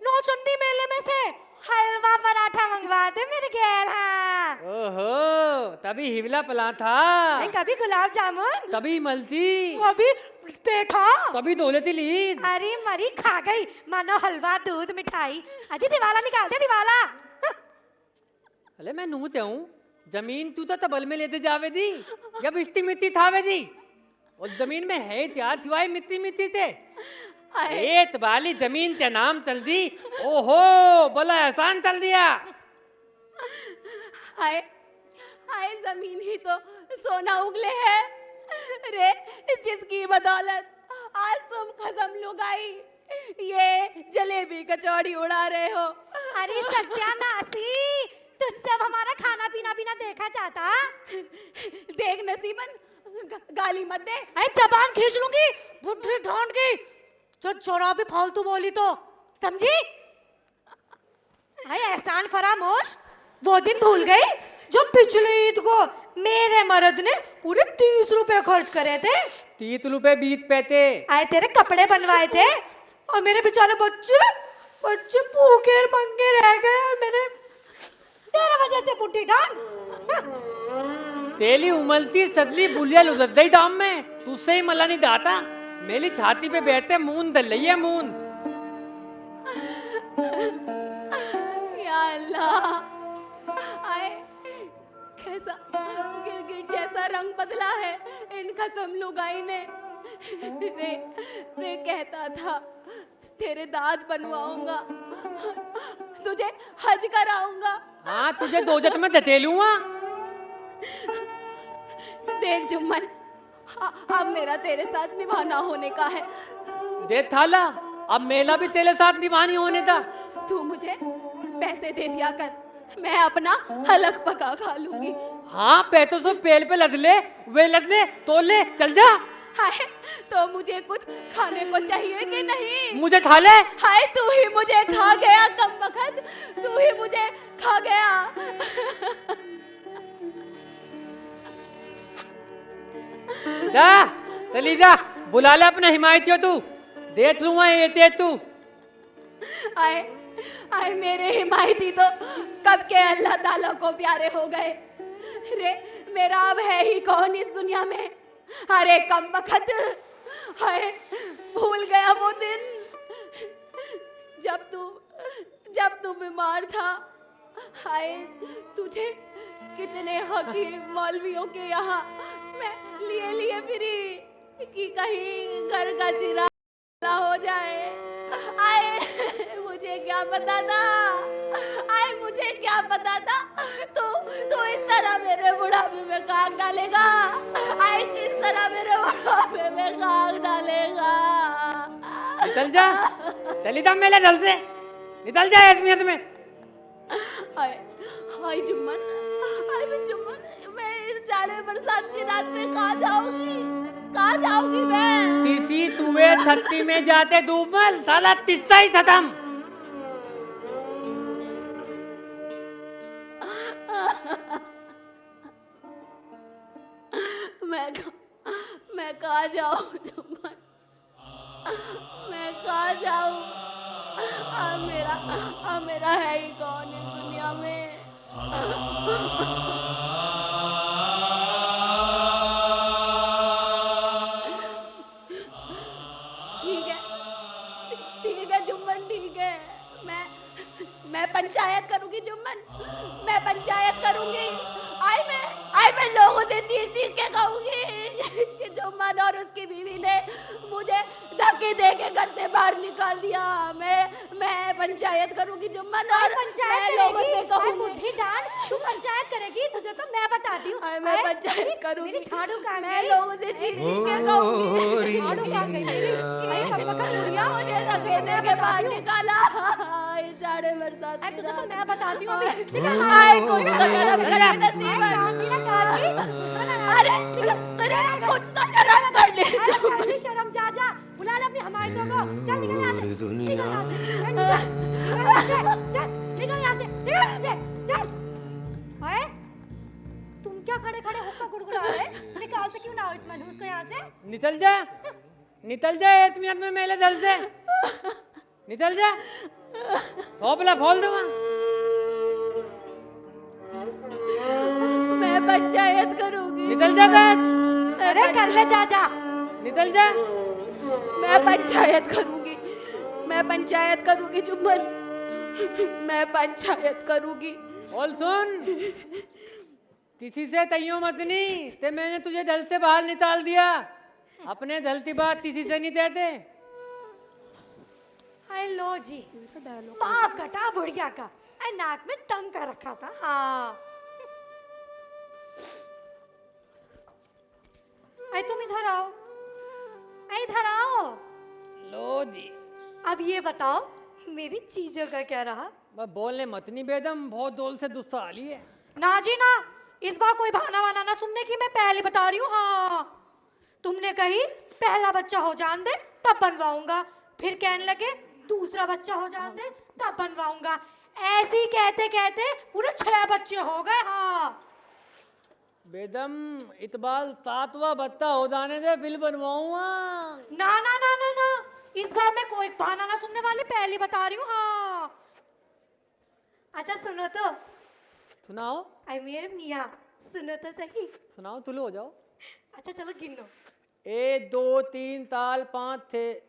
[SPEAKER 3] नौचंदी मेले में से हलवा पराठा मंगवा दे मेरे गैल। हाँ
[SPEAKER 1] ओहो, तभी हिवला पला था,
[SPEAKER 3] कभी गुलाब जामुन,
[SPEAKER 1] तभी मलती,
[SPEAKER 3] कभी पेठा,
[SPEAKER 1] तभी दौलती लीद।
[SPEAKER 3] अरे मरी खा गई मानो हलवा दूध मिठाई। अजी दिवाला निकाल दे दिवाला।
[SPEAKER 1] अरे मैं नू ते हूँ, जमीन तू तो तबल में लेते जावे दी, जब इष्टी मिट्टी थावे दी, और जमीन में है क्या सिवाय मिट्टी मिट्टी थे। रेत वाली जमीन के नाम चल दी, ओहो बड़ा एहसान चल दिया।
[SPEAKER 2] हाय हाय, जमीन ही तो सोना उगले है रे, जिसकी बदौलत आज तुम कसम लुगाई ये जलेबी कचौड़ी उड़ा रहे हो।
[SPEAKER 3] अरे सत्यानाशी, तुझसे अब हमारा खाना पीना भी ना देखा चाहता।
[SPEAKER 2] देख नसीबन, गाली मत दे।
[SPEAKER 3] अरे जबान खींच लूंगी, बुद्धि ढूंढ की जो चोरा भी फालतू बोली तो, समझी? अरे एहसान फरामोश, वो दिन भूल गई जो पिछले ईद को मेरे मर्द ने पूरे 30 रुपए खर्च करे थे।
[SPEAKER 1] 30 रुपए 20 पैसे।
[SPEAKER 3] आए तेरे कपड़े बनवाए थे और मेरे बेचारे बच्चे भूखे मंगे रह गए। मेरे तेरे वजह से बुढ़ी डाल।
[SPEAKER 1] तेली उमलती सदली बुलियल उधर दई दाम में, तुझसे ही मला नहीं दाता, मेरी छाती पे बैठते मून दल रही है मून।
[SPEAKER 2] या अल्लाह, आए कैसा गिरगिट जैसा रंग बदला है इन कसम लुगाई ने। रे कहता था तेरे दांत बनवाऊंगा, तुझे हज कराऊंगा।
[SPEAKER 1] हाँ तुझे दो जत में धतेलूंगा।
[SPEAKER 2] देख जुम्मन, अब मेरा तेरे साथ निभाना होने का है।
[SPEAKER 1] देख थाला, अब मेला भी तेरे साथ निभानी होने था।
[SPEAKER 2] तू मुझे पैसे दे दिया कर, मैं अपना हलक पका खा लूंगी।
[SPEAKER 1] हाँ पैसों से पेल पे लद ले, वे लद ले, तोल ले, चल जा।
[SPEAKER 2] हाय, तो मुझे कुछ खाने को चाहिए कि नहीं?
[SPEAKER 1] मुझे खा ले।
[SPEAKER 2] हाय, तू ही मुझे खा गया कमबख्त, तू ही मुझे खा गया।
[SPEAKER 1] जा चली जा, बुला ले अपने हिमायतियों, तू देख लूंगा ये तेज तू।
[SPEAKER 2] आए आए, मेरे हिमायती तो कब के अल्लाह ताला को प्यारे हो गए रे, मेरा अब है ही कौन इस दुनिया में। अरे कमबख्त, हाय भूल गया वो दिन जब तू बीमार था। हाय तुझे कितने हकीम मौलवियों के यहाँ मैं लिए फिरी कि कहीं घर का चिराग ना हो जाए। आए मुझे क्या पता था, आए मुझे क्या पता था तू इस तरह मेरे बुढ़ापे में खाक डालेगा। आए किस तरह मेरे बुढ़ापे में खाक डालेगा।
[SPEAKER 1] निकल जा, चली जा मेले जल से, निकल जा अहमियत में।
[SPEAKER 2] आए हाय जुम्मन, आए मैं इस जाड़े बरसात की रात में कहाँ जाऊंगी मैं?
[SPEAKER 1] तीसी तुवे थत्ती में जाते डूबल, ताला तिस्सा ही खत्म।
[SPEAKER 2] मैं कहाँ जाऊँ जुम्मन, मैं कहाँ जाऊँ? अब मेरा है ही कौन इस दुनिया में? ठीक है जुम्मन, ठीक है। मैं पंचायत करूंगी जुम्मन, मैं पंचायत करूंगी। मैं लोगों से चीख चीख के कहूंगी कि जुम्मन और उसकी बीवी ने मुझे धक्के दे के घर से बाहर निकाल दिया। मैं पंचायत करूंगी जुम्मन, और मैं लोगों से कहूंगी।
[SPEAKER 3] बुढ़ी डांड, तू पंचायत करेगी? तुझे तो मैं बताती हूँ।
[SPEAKER 2] मैं पंचायत करूंगी।
[SPEAKER 3] मेरी झाड़ू कहाँ
[SPEAKER 2] मैं
[SPEAKER 3] गई?
[SPEAKER 2] लोगों से चीख चीख के कहूंगी।
[SPEAKER 3] झाड़ू कहाँ गई मेरी? अरे पक्का बुढ़िया,
[SPEAKER 2] मुझे धक्के दे के बाहर निकाला। ये झाड़े बरसात
[SPEAKER 3] अरे तुझे तो मैं बताती हूँ अभी।
[SPEAKER 2] आए कुछ तो शर्म कर ले नसीबन। अरे कुछ तो शर्म कर ले।
[SPEAKER 3] अरे शर्म, जा जा बुला ले अपनी हमायतों को। चल निकल यहाँ से, निकल यहाँ से, निकल यहाँ से, निकल यहाँ से, चल। ओए, तुम क्या खड़े खड़े हुक्का गुड़गुड़ा रहे? निकाल से क्यों ना हो इस मनहूस को यहाँ से?
[SPEAKER 1] निकल जा 1 मिनट में मेले दल से, निकल जा। थोपला फोल दूंगा।
[SPEAKER 2] मैं पंचायत करूंगी।
[SPEAKER 1] निकल जा बस,
[SPEAKER 3] अरे कर ले, जा जा।
[SPEAKER 1] निकल जा।
[SPEAKER 2] मैं पंचायत करूंगी, मैं पंचायत करूंगी जुम्मन, मैं पंचायत करूंगी।
[SPEAKER 1] और सुन, किसी से तैयो मत नहीं ते मैंने तुझे दल से बाहर निकाल दिया। अपने दलती बात किसी से नहीं देते।
[SPEAKER 3] हेलो जी, बाप कटा बुढ़िया का, अरे नाक में दम कर रखा था। हाँ, अरे तुम इधर आओ, अरे इधर आओ।
[SPEAKER 1] लो जी,
[SPEAKER 3] अब ये बताओ मेरी चीजों का क्या रहा?
[SPEAKER 1] बस बोलने मत नहीं बेदम, बहुत दोल से दुस्सा आली है।
[SPEAKER 3] ना जी ना, इस बार कोई बहाना वाना ना सुनने की, मैं पहले बता रही हूँ। हाँ, तुमने कही पहला बच्चा हो जान दे तब बनवाऊंगा, फिर कहने लगे दूसरा बच्चा हो जान दे तब बनवाऊंगा। ऐसे ही कहते कहते पूरे 6 बच्चे हो गए। हाँ
[SPEAKER 1] बेदम, इतबाल 7वां बच्चा हो जाने दे फिर बनवाऊंगा।
[SPEAKER 3] ना ना ना ना ना, इस बार मैं कोई बहाना ना सुनने वाली, पहले बता रही हूँ। हाँ, अच्छा सुनो तो।
[SPEAKER 1] सुनाओ।
[SPEAKER 3] अरे मेरे मियाँ, सुनो तो सही।
[SPEAKER 1] सुनाओ, तुलो हो जाओ।
[SPEAKER 3] अच्छा चलो गिनो।
[SPEAKER 1] 1 2 3 4 5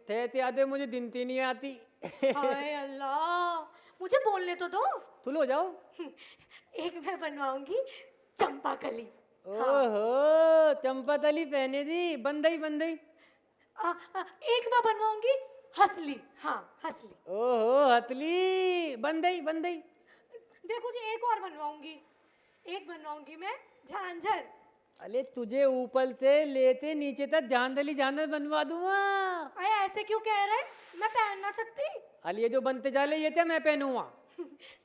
[SPEAKER 1] थे आधे, मुझे गिनती नहीं आती।
[SPEAKER 3] हाय अल्लाह, मुझे बोलने तो दो।
[SPEAKER 1] तुलो हो जाओ।
[SPEAKER 3] एक मैं बनवाऊंगी चंपा कली।
[SPEAKER 1] ओहो, चंपातली पहने दी, बंदई।
[SPEAKER 3] एक मैं बनवाऊंगी हसली। हाँ हसली।
[SPEAKER 1] ओहो, हतली, बंदई।
[SPEAKER 3] देखो जी, एक और बनवाऊंगी, एक बनवाऊंगी मैं झांझर।
[SPEAKER 1] अरे तुझे ऊपर से लेते नीचे तक झांझली बनवा दूंगा।
[SPEAKER 3] अरे ऐसे क्यों कह रहे? मैं पहन ना सकती?
[SPEAKER 1] अरे ये जो बनते जाले ये थे मैं पहनूंगा।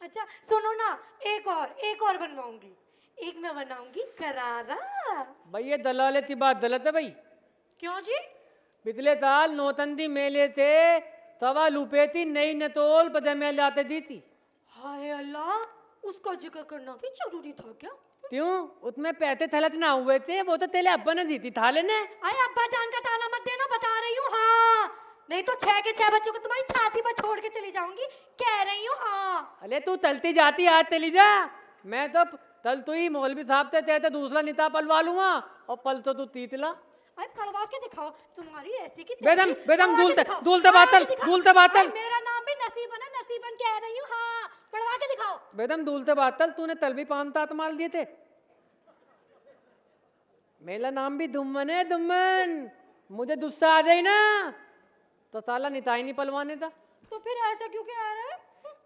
[SPEAKER 3] अच्छा सुनो ना, एक और बनवाऊंगी। एक मैं बनाऊंगी करारा।
[SPEAKER 1] भाई ये दलाले की बात गलत है भाई।
[SPEAKER 3] क्यों जी?
[SPEAKER 1] पिछले साल नौतंदी मेले थे, तवा लुपे थी नई नतोल पदे में लाते दी थी।
[SPEAKER 3] हाय अल्लाह, उसका जिक्र करना भी जरूरी था क्या?
[SPEAKER 1] क्यों? उसमें पैसे थलत ना हुए थे, वो तो तेरे अब्बा ने दी थी थाले ने।
[SPEAKER 3] अरे अब्बा जान का ताना मत देना, बता रही हूँ। हाँ, नहीं तो 6 के 6 बच्चों को तुम्हारी छाती पर छोड़ के चली जाऊंगी, कह रही हूँ। हाँ,
[SPEAKER 1] अरे तू तलती जाती आज चली जा, मैं तो तल तू ही मौलवी साहब से कहते दूसरा निता पलवा लूंगा, और पल तो तू तीतला।
[SPEAKER 3] अरे पढ़वा के दिखाओ तुम्हारी ऐसी की तैसी।
[SPEAKER 1] बेदम
[SPEAKER 3] पढ़वा के दिखाओ।
[SPEAKER 1] दूलते बातल।
[SPEAKER 3] अरे मेरा नाम भी नसीबन है, नसीबन कह रही हूँ। हाँ, पढ़वा के दिखाओ।
[SPEAKER 1] बेदम दूलते बातल, तूने तल भी 5 तात मार दिए थे। मेरा नाम भी दुम्मन है, दुम्मन। मुझे गुस्सा आ जाए ना तो साला निताई नहीं पलवाने था।
[SPEAKER 3] तो फिर ऐसा क्यों कह रहे?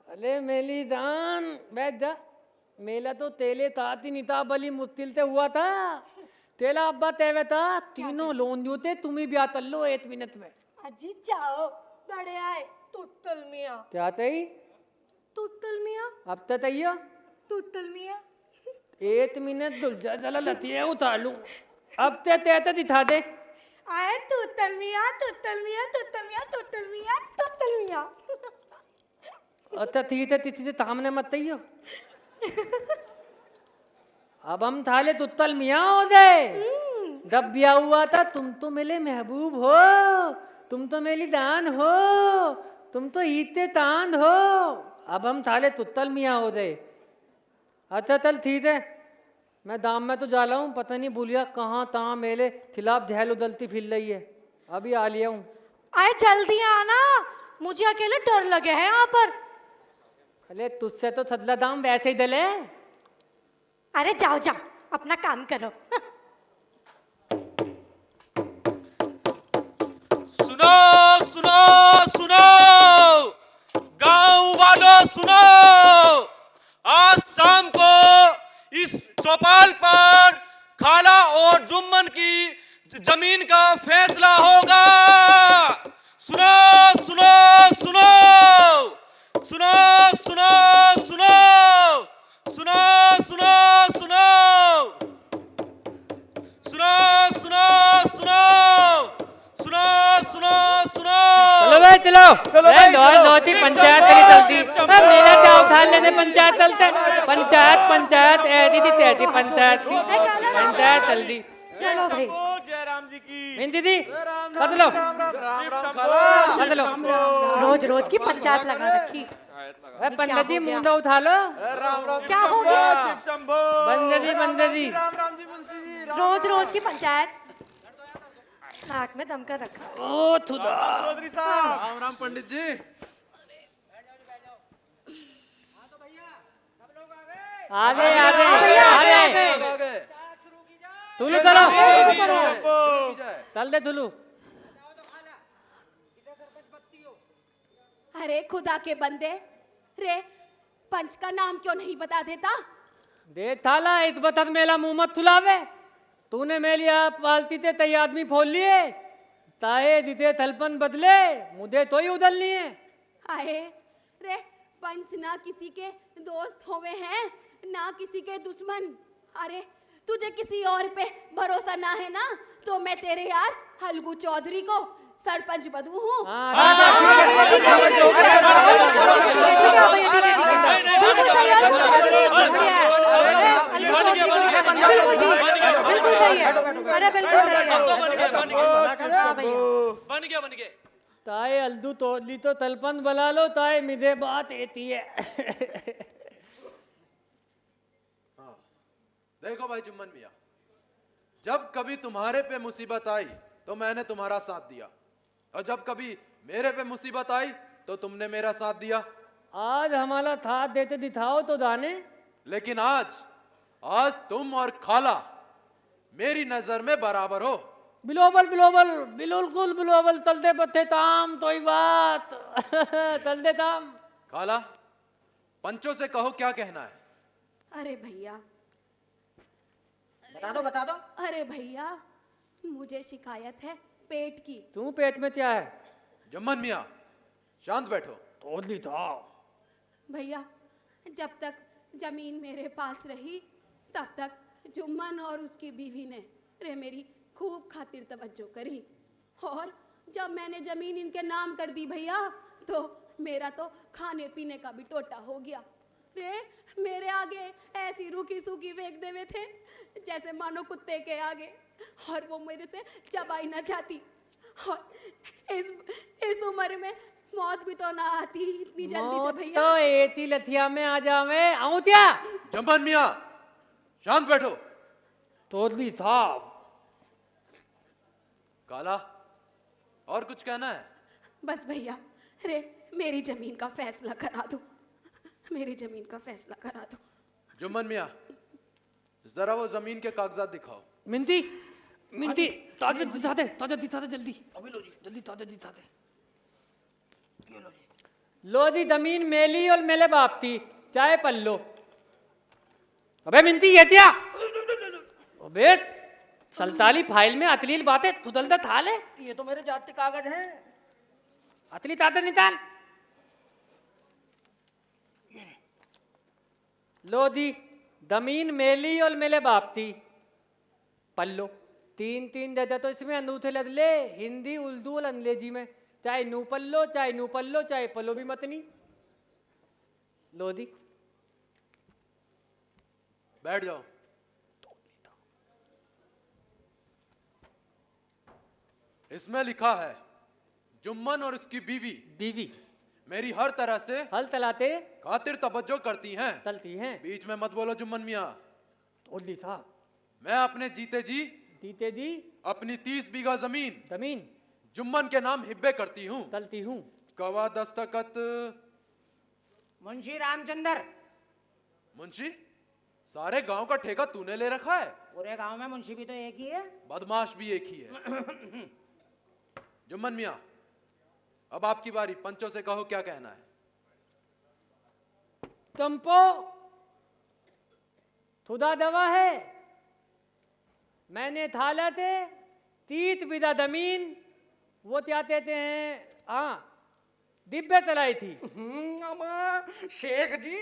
[SPEAKER 1] अरे मेली दान बैठ जा, मेला तो तेले ताती निता बली मुश्किल से हुआ था। तेला अब्बा तेवे था, तीनों लोन जो थे तुम ही ब्याह तल लो 1 मिनट में।
[SPEAKER 3] अजी जाओ, बड़े आए तुत्तल मियाँ।
[SPEAKER 1] क्या तई?
[SPEAKER 3] तुत्तल मियाँ,
[SPEAKER 1] अब तक तैयो
[SPEAKER 3] तुत्तल मियाँ।
[SPEAKER 1] 1 मिनट दुलजा जला लतिये उतार लूं। अब ते दिखा दे।
[SPEAKER 3] आए तुत्तल मियाँ, तुत्तल मियाँ, तुत्तल मियाँ, तुत्तल मियाँ, तुत्तल मियाँ।
[SPEAKER 1] अच्छा ठीक है, किसी से सामने मत तैयो। अब हम थाले तुत्तल मियाँ हो गए, जब ब्याह हुआ था तुम तो मेरे महबूब हो, तुम तो मेरी दान हो, तुम तो ईते तांद हो। अब हम साले तुत्तल मियाँ हो गए। अच्छा चल ठीक है, मैं दाम में तो जा रहा हूँ, पता नहीं भूलिया कहाँ तहाँ मेरे खिलाफ झैल उदलती फिर रही है। अभी आ लिया हूँ।
[SPEAKER 3] आए जल्दी आना, मुझे अकेले डर लगे है यहाँ पर।
[SPEAKER 1] अरे तुझसे तो सदला दाम वैसे ही दले।
[SPEAKER 3] अरे जाओ जाओ, अपना काम करो।
[SPEAKER 6] सुनो सुनो सुनो, गांव वालों सुनो, आज शाम को इस चौपाल पर खाला और जुम्मन की जमीन का फैसला होगा। सुनो सुनो सुनो सुनो सुनो सुनो सुनो सुनो सुनो सुनो सुनो सुनो सुनो सुनो सुनो।
[SPEAKER 1] चलो भाई चलो, नौती पंचायत करी चलती। मेरा क्या उठा लेने पंचायत चलते। पंचायत पंचायत ऐसी थी तैसी पंचायत थी, पंचायत चल दी।
[SPEAKER 3] चलो भाई,
[SPEAKER 6] जयराम जी की
[SPEAKER 1] इन दीदी बदलो बदलो।
[SPEAKER 3] रोज रोज की पंचायत लगा रखी।
[SPEAKER 1] पंडित जी मुंडा उठा लो।
[SPEAKER 3] क्या हो गया?
[SPEAKER 1] बंदे जी
[SPEAKER 3] रोज रोज की पंचायत, नाक में दम कर रखा।
[SPEAKER 1] ओ खुदा।
[SPEAKER 6] चौधरी साहब,
[SPEAKER 5] राम राम पंडित जी।
[SPEAKER 1] आगे आगे आगे तुलू चलो, चल दे तुलू।
[SPEAKER 2] अरे खुदा के बंदे, रे पंच का नाम क्यों नहीं बता देता?
[SPEAKER 1] दे थाला इत बतत मेला मुंह मत खुलावे। तूने मेली आप पालती थे तई आदमी फोल लिए, ताए दिते थलपन बदले, मुझे तो ही उदलनी है।
[SPEAKER 2] आए रे पंच ना किसी के दोस्त होवे हैं ना किसी के दुश्मन। अरे तुझे किसी और पे भरोसा ना है ना, तो मैं तेरे यार हलगू चौधरी को सरपंच बदू हूँ।
[SPEAKER 3] बिल्कुल सही है, अरे बिल्कुल सही
[SPEAKER 6] बन गया बन गया।
[SPEAKER 1] ताए अलदू तोली तो तलपन बला लो, ताए मिधे बात एती है।
[SPEAKER 5] देखो भाई जुम्मन मियाँ, जब कभी तुम्हारे पे मुसीबत आई तो मैंने तुम्हारा साथ दिया, और जब कभी मेरे पे मुसीबत आई तो तुमने मेरा साथ दिया।
[SPEAKER 1] आज हमारा साथ देते दिखाओ तो दाने।
[SPEAKER 5] लेकिन आज तुम और खाला मेरी नजर में बराबर हो।
[SPEAKER 1] बिलोबल बिलोबल बिल्कुल बिलोबल, चलते पत्ते ताम तो ही बात। चलते ताम।
[SPEAKER 5] खाला, पंचों से कहो क्या कहना है।
[SPEAKER 2] अरे भैया,
[SPEAKER 4] बता दो।
[SPEAKER 2] अरे भैया, मुझे शिकायत है पेट की।
[SPEAKER 1] तू पेट में क्या है?
[SPEAKER 5] जुम्मन मियाँ शांत बैठो।
[SPEAKER 1] तोली था।
[SPEAKER 2] भैया, जब तक जमीन मेरे पास रही तब तक जुम्मन और उसकी बीवी ने रे मेरी खूब खातिर तवज्जो करी, और जब मैंने जमीन इनके नाम कर दी भैया, तो मेरा तो खाने पीने का भी टोटा हो गया। रे मेरे आगे ऐसी रूखी सूखी फेंक देवे थे जैसे मानो कुत्ते के आगे, और वो मेरे से चबाई ना चाहती। और इस उम्र में मौत भी तो ना आती इतनी जल्दी से भैया।
[SPEAKER 1] तो एती लथिया में आ जावे आऊं क्या?
[SPEAKER 5] जुम्मन मियाँ शांत बैठो।
[SPEAKER 1] तोली था।
[SPEAKER 5] काला, और कुछ कहना है?
[SPEAKER 2] बस भैया, रे मेरी जमीन का फैसला करा दो, मेरी जमीन का फैसला करा दो।
[SPEAKER 5] जुम्मन मियाँ जरा वो जमीन के कागजात दिखाओ।
[SPEAKER 1] मिंती मिंती ताजा दिखा दे, ताजा दिखा दे जल्दी। अभी लो जी, जल्दी ताजा दिखा दे। लो जी, जमीन मेली और मेरे बाप थी, चाहे पल्लो। अबे मिंती ये क्या? अबे सल्ताली फाइल में अतलील बातें तुदलदा था ले।
[SPEAKER 4] ये तो मेरे जाति कागज हैं।
[SPEAKER 1] अतली ताते निकाल। लो जी, जमीन मेली और मेरे बाप थी, पल्लो। 3-3 दे तो इसमें अंगूठे लद ले, हिंदी उर्दू और अंग्रेजी में, चाहे नू पल्लो चाहे पल्लो भी मत नहीं। लो जी,
[SPEAKER 5] बैठ जाओ। इसमें लिखा है जुम्मन और उसकी बीवी
[SPEAKER 1] बीवी
[SPEAKER 5] मेरी हर तरह से
[SPEAKER 1] हल तलाते
[SPEAKER 5] खातिर तवज्जो करती हैं।
[SPEAKER 1] तलती हैं।
[SPEAKER 5] बीच में मत बोलो जुम्मन मियाँ।
[SPEAKER 1] ओली साहब
[SPEAKER 5] मैं अपने जीते जी
[SPEAKER 1] जीते जी
[SPEAKER 5] अपनी 30 बीघा जमीन
[SPEAKER 1] जमीन
[SPEAKER 5] जुम्मन के नाम हिब्बे करती हूँ।
[SPEAKER 1] तलती हूँ।
[SPEAKER 5] गवाह दस्तखत
[SPEAKER 4] मुंशी रामचंद्र।
[SPEAKER 5] मुंशी सारे गांव का ठेका तूने ले रखा है।
[SPEAKER 4] पूरे गांव में मुंशी भी तो एक ही है।
[SPEAKER 5] बदमाश भी एक ही है। जुम्मन मियाँ अब आपकी बारी, पंचों से कहो क्या कहना है।
[SPEAKER 1] तंपो खुदा दवा है, मैंने थाला थे 30 बीघा जमीन वो क्या कहते हैं, हाँ दिब्बे तलाई थी।
[SPEAKER 4] अम्मा शेख जी,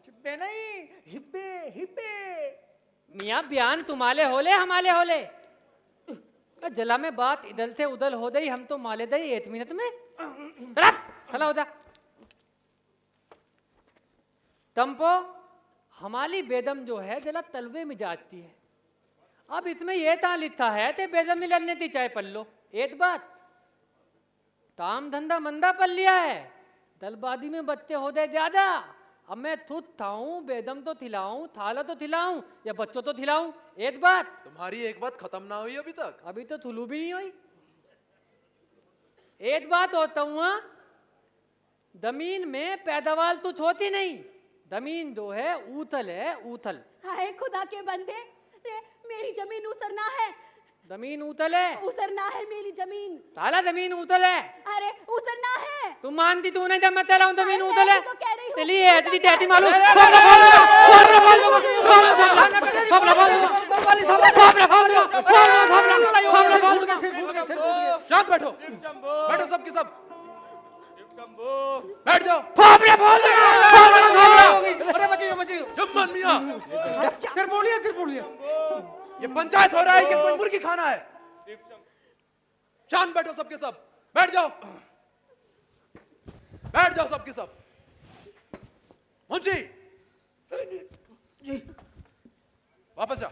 [SPEAKER 4] जिब्बे नहीं हिब्बे हिब्बे।
[SPEAKER 1] मियाँ बयान तुम्हारे होले हमारे होले, जला में बात इधर से उधर हो गई, हम तो माले दई 1 मिनट में चला हो जा। तंपो हमारी बेदम जो है जला तलवे में जाती है। अब इसमें ये ता लिखा है ते बेदम में लड़ने थी चाहे पल्लो। एक बात काम धंधा मंदा पल लिया है, दलबादी में बच्चे हो गए ज्यादा। अब मैं खुद थाऊं बेदम तो खिलाऊं, थाला तो खिलाऊं या बच्चों तो खिलाऊं। एक बात
[SPEAKER 5] तुम्हारी एक बात खत्म ना हुई अभी तक।
[SPEAKER 1] अभी तो थुलू भी नहीं हुई। एक बात होता हुआ जमीन में पैदावार तो होती नहीं, जमीन जो है उथल है उथल।
[SPEAKER 2] हाय खुदा के बंदे, रे मेरी जमीन उसरना है,
[SPEAKER 1] जमीन उथल है,
[SPEAKER 2] उसरना है मेरी जमीन।
[SPEAKER 1] ताला जमीन उथल है।
[SPEAKER 2] अरे उसरना है।
[SPEAKER 1] तुम मानती तू नहीं, जब मैं तेरा हूं जमीन
[SPEAKER 2] मैं
[SPEAKER 1] उथल है।
[SPEAKER 2] तो कह रही हूँ,
[SPEAKER 1] चलिए ऐसी
[SPEAKER 2] उसरना
[SPEAKER 1] टैटी
[SPEAKER 2] है।
[SPEAKER 1] मालूम।
[SPEAKER 5] शांत बैठो, बैठो सबके सब,
[SPEAKER 6] शंभू
[SPEAKER 5] बैठ जाओ।
[SPEAKER 4] अरे बचिए
[SPEAKER 5] जुम्मन मियाँ
[SPEAKER 4] फिर बोलिए।
[SPEAKER 5] ये पंचायत हो रहा है कि कोई मुर्गी खाना है? शांत बैठो सबके सब, बैठ जाओ, बैठ जाओ सबके सब। मुंशी जी वापस जा।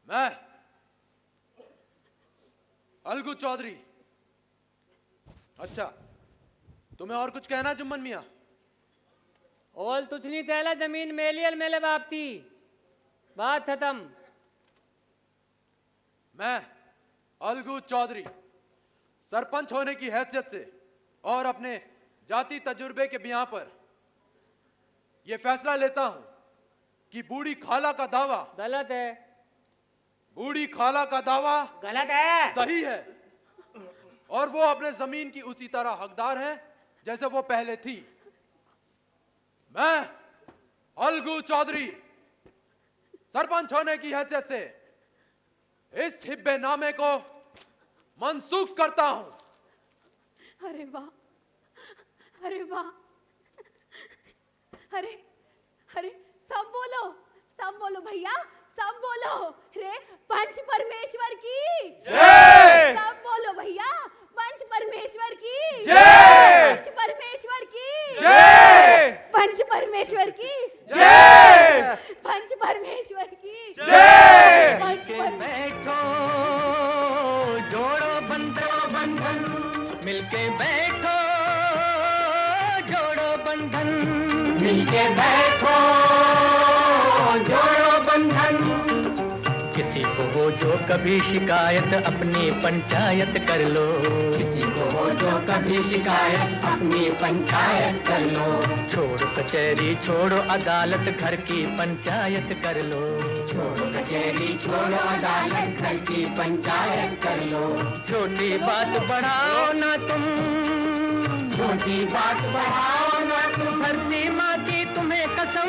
[SPEAKER 5] मैं अलगू चौधरी। अच्छा तुम्हें और कुछ कहना जुम्मन मियाँ?
[SPEAKER 1] ओल तुझनी तैला जमीन मेलियल मेले बाप थी, बात खत्म।
[SPEAKER 5] मैं अलगू चौधरी सरपंच होने की हैसियत से और अपने जाति तजुर्बे के बियां पर यह फैसला लेता हूं कि बूढ़ी खाला का दावा
[SPEAKER 1] गलत है।
[SPEAKER 5] बूढ़ी खाला का दावा
[SPEAKER 4] गलत है।
[SPEAKER 5] सही है और वो अपने जमीन की उसी तरह हकदार है जैसे वो पहले थी। मैं अलगू चौधरी सरपंच होने की हैसियत से इस हिब्बे नामे को मंसूख करता हूं।
[SPEAKER 2] अरे वाह, अरे वाह, अरे अरे सब बोलो भैया, सब बोलो। रे पंच परमेश्वर की
[SPEAKER 6] जय।
[SPEAKER 2] सब बोलो भैया, पंच परमेश्वर की
[SPEAKER 6] जय।
[SPEAKER 2] पंच परमेश्वर की
[SPEAKER 6] जय।
[SPEAKER 2] पंच परमेश्वर की
[SPEAKER 6] जय।
[SPEAKER 2] पंच परमेश्वर की
[SPEAKER 6] जय।
[SPEAKER 2] पंच पर-
[SPEAKER 7] बैठो जोड़ो बंधन, मिलके बैठो जोड़ो बंधन, मिलके बैठो जोड़ो बंधन। किसी को हो जो कभी शिकायत अपनी पंचायत कर लो, किसी को हो जो कभी शिकायत अपनी पंचायत कर लो। छोड़ो कचहरी छोड़ो अदालत, घर की पंचायत कर लो। छोड़ो कचहरी छोड़ो अदालत, घर की पंचायत कर लो। छोटी बात बढ़ाओ ना तुम, छोटी बात बढ़ाओ ना तुम, धरती माँ की तुम्हें कसम,